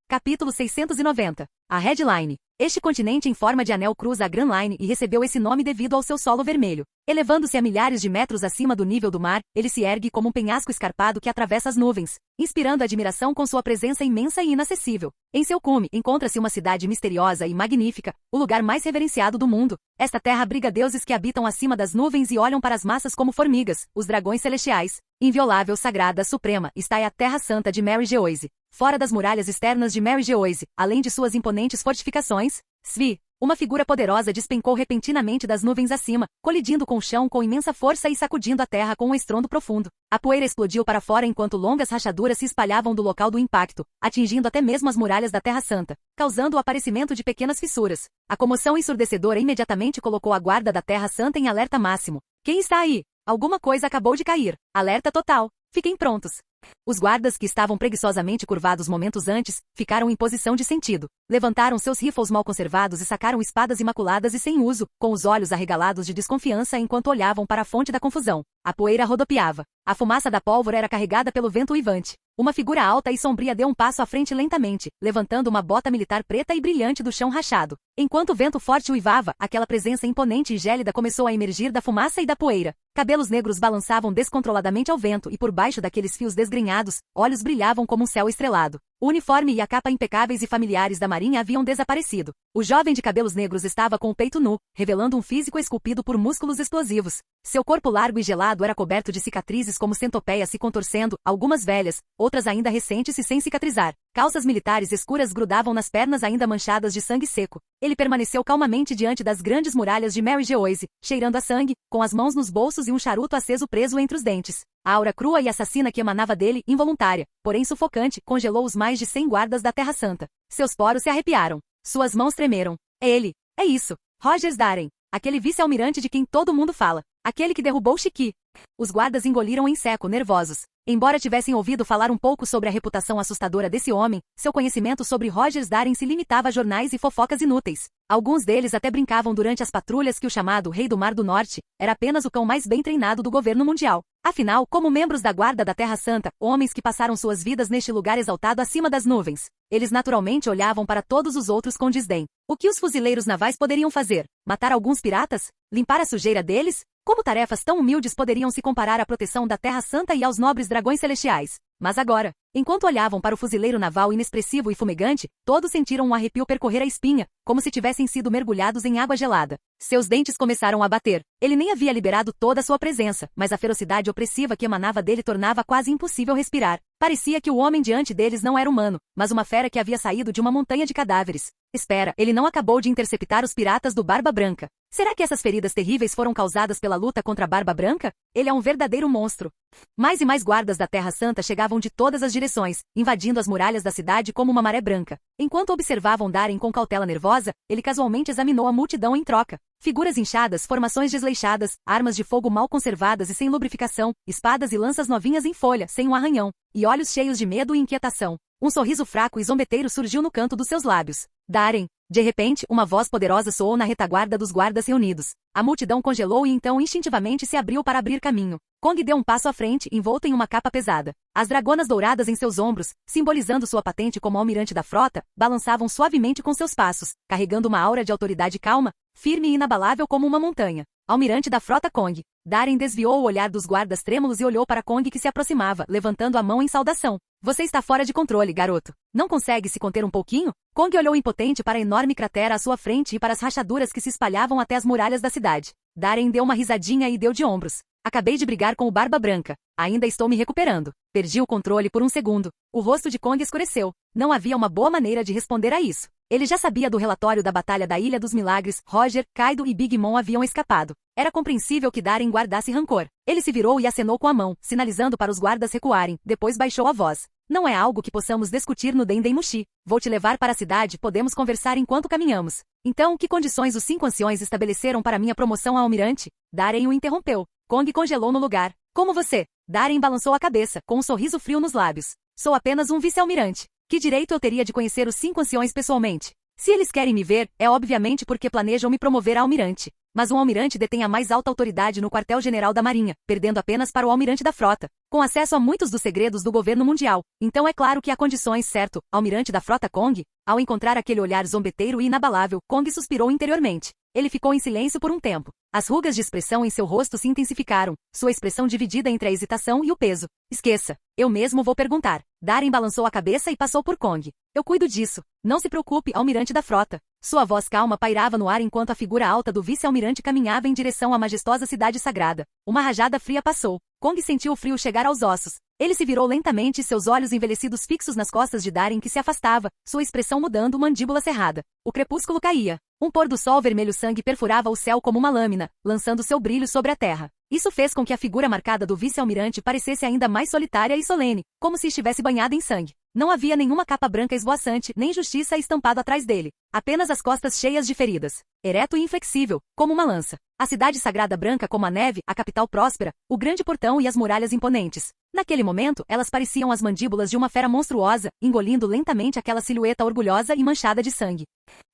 Capítulo 690. A Headline. Este continente em forma de anel cruza a Grand Line e recebeu esse nome devido ao seu solo vermelho. Elevando-se a milhares de metros acima do nível do mar, ele se ergue como um penhasco escarpado que atravessa as nuvens, inspirando admiração com sua presença imensa e inacessível. Em seu cume, encontra-se uma cidade misteriosa e magnífica, o lugar mais reverenciado do mundo. Esta terra abriga deuses que habitam acima das nuvens e olham para as massas como formigas, os dragões celestiais. Inviolável, sagrada, suprema, está a Terra Santa de Mary Geoise. Fora das muralhas externas de Mary Geoise, além de suas imponentes fortificações, Svi, uma figura poderosa despencou repentinamente das nuvens acima, colidindo com o chão com imensa força e sacudindo a terra com um estrondo profundo. A poeira explodiu para fora enquanto longas rachaduras se espalhavam do local do impacto, atingindo até mesmo as muralhas da Terra Santa, causando o aparecimento de pequenas fissuras. A comoção ensurdecedora imediatamente colocou a guarda da Terra Santa em alerta máximo. Quem está aí? Alguma coisa acabou de cair. Alerta total. Fiquem prontos. Os guardas, que estavam preguiçosamente curvados momentos antes, ficaram em posição de sentido. Levantaram seus rifles mal conservados e sacaram espadas imaculadas e sem uso, com os olhos arregalados de desconfiança enquanto olhavam para a fonte da confusão. A poeira rodopiava. A fumaça da pólvora era carregada pelo vento uivante. Uma figura alta e sombria deu um passo à frente lentamente, levantando uma bota militar preta e brilhante do chão rachado. Enquanto o vento forte uivava, aquela presença imponente e gélida começou a emergir da fumaça e da poeira. Cabelos negros balançavam descontroladamente ao vento e por baixo daqueles fios desgrenhados, olhos brilhavam como um céu estrelado. O uniforme e a capa impecáveis e familiares da marinha haviam desaparecido. O jovem de cabelos negros estava com o peito nu, revelando um físico esculpido por músculos explosivos. Seu corpo largo e gelado era coberto de cicatrizes como centopeias se contorcendo, algumas velhas, outras ainda recentes e sem cicatrizar. Calças militares escuras grudavam nas pernas ainda manchadas de sangue seco. Ele permaneceu calmamente diante das grandes muralhas de Mary Geoise, cheirando a sangue, com as mãos nos bolsos e um charuto aceso preso entre os dentes. A aura crua e assassina que emanava dele, involuntária, porém sufocante, congelou os mais de 100 guardas da Terra Santa. Seus poros se arrepiaram. Suas mãos tremeram. É ele. É isso. Rogers Darren. Aquele vice-almirante de quem todo mundo fala. Aquele que derrubou Shiki. Os guardas engoliram em seco, nervosos. Embora tivessem ouvido falar um pouco sobre a reputação assustadora desse homem, seu conhecimento sobre Rogers Darren se limitava a jornais e fofocas inúteis. Alguns deles até brincavam durante as patrulhas que o chamado Rei do Mar do Norte era apenas o cão mais bem treinado do governo mundial. Afinal, como membros da Guarda da Terra Santa, homens que passaram suas vidas neste lugar exaltado acima das nuvens, eles naturalmente olhavam para todos os outros com desdém. O que os fuzileiros navais poderiam fazer? Matar alguns piratas? Limpar a sujeira deles? Como tarefas tão humildes poderiam se comparar à proteção da Terra Santa e aos nobres dragões celestiais? Mas agora, enquanto olhavam para o fuzileiro naval inexpressivo e fumegante, todos sentiram um arrepio percorrer a espinha, como se tivessem sido mergulhados em água gelada. Seus dentes começaram a bater. Ele nem havia liberado toda a sua presença, mas a ferocidade opressiva que emanava dele tornava quase impossível respirar. Parecia que o homem diante deles não era humano, mas uma fera que havia saído de uma montanha de cadáveres. Espera, ele não acabou de interceptar os piratas do Barba Branca. Será que essas feridas terríveis foram causadas pela luta contra a Barba Branca? Ele é um verdadeiro monstro. Mais e mais guardas da Terra Santa chegavam de todas as direções, invadindo as muralhas da cidade como uma maré branca. Enquanto observavam Darren com cautela nervosa, ele casualmente examinou a multidão em troca. Figuras inchadas, formações desleixadas, armas de fogo mal conservadas e sem lubrificação, espadas e lanças novinhas em folha, sem um arranhão, e olhos cheios de medo e inquietação. Um sorriso fraco e zombeteiro surgiu no canto dos seus lábios. Darren. De repente, uma voz poderosa soou na retaguarda dos guardas reunidos. A multidão congelou e então instintivamente se abriu para abrir caminho. Kong deu um passo à frente, envolto em uma capa pesada. As dragonas douradas em seus ombros, simbolizando sua patente como almirante da frota, balançavam suavemente com seus passos, carregando uma aura de autoridade calma, firme e inabalável como uma montanha. Almirante da frota Kong. Darren desviou o olhar dos guardas trêmulos e olhou para Kong que se aproximava, levantando a mão em saudação. Você está fora de controle, garoto. Não consegue se conter um pouquinho? Kong olhou impotente para a enorme cratera à sua frente e para as rachaduras que se espalhavam até as muralhas da cidade. Darren deu uma risadinha e deu de ombros. Acabei de brigar com o Barba Branca. Ainda estou me recuperando. Perdi o controle por um segundo. O rosto de Kong escureceu. Não havia uma boa maneira de responder a isso. Ele já sabia do relatório da Batalha da Ilha dos Milagres. Roger, Kaido e Big Mom haviam escapado. Era compreensível que Darren guardasse rancor. Ele se virou e acenou com a mão, sinalizando para os guardas recuarem. Depois baixou a voz. Não é algo que possamos discutir no Dendemushi. Vou te levar para a cidade, podemos conversar enquanto caminhamos. Então, que condições os 5 anciões estabeleceram para minha promoção a almirante? Darren o interrompeu. Kong congelou no lugar. Como você? Darren balançou a cabeça, com um sorriso frio nos lábios. Sou apenas um vice-almirante. Que direito eu teria de conhecer os 5 anciões pessoalmente? Se eles querem me ver, é obviamente porque planejam me promover a almirante. Mas um almirante detém a mais alta autoridade no quartel-general da Marinha, perdendo apenas para o almirante da frota, com acesso a muitos dos segredos do governo mundial. Então é claro que há condições, certo? Almirante da frota Kong? Ao encontrar aquele olhar zombeteiro e inabalável, Kong suspirou interiormente. Ele ficou em silêncio por um tempo. As rugas de expressão em seu rosto se intensificaram, sua expressão dividida entre a hesitação e o peso. Esqueça. Eu mesmo vou perguntar. Darren balançou a cabeça e passou por Kong. Eu cuido disso. Não se preocupe, almirante da frota. Sua voz calma pairava no ar enquanto a figura alta do vice-almirante caminhava em direção à majestosa cidade sagrada. Uma rajada fria passou. Kong sentiu o frio chegar aos ossos. Ele se virou lentamente, seus olhos envelhecidos fixos nas costas de Darren que se afastava, sua expressão mudando, mandíbula cerrada. O crepúsculo caía. Um pôr do sol vermelho sangue perfurava o céu como uma lâmina, lançando seu brilho sobre a terra. Isso fez com que a figura marcada do vice-almirante parecesse ainda mais solitária e solene, como se estivesse banhada em sangue. Não havia nenhuma capa branca esvoaçante, nem justiça estampada atrás dele. Apenas as costas cheias de feridas. Ereto e inflexível, como uma lança. A cidade sagrada branca como a neve, a capital próspera, o grande portão e as muralhas imponentes. Naquele momento, elas pareciam as mandíbulas de uma fera monstruosa, engolindo lentamente aquela silhueta orgulhosa e manchada de sangue.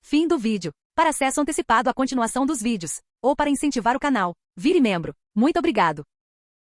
Fim do vídeo. Para acesso antecipado à continuação dos vídeos, ou para incentivar o canal, vire membro. Muito obrigado.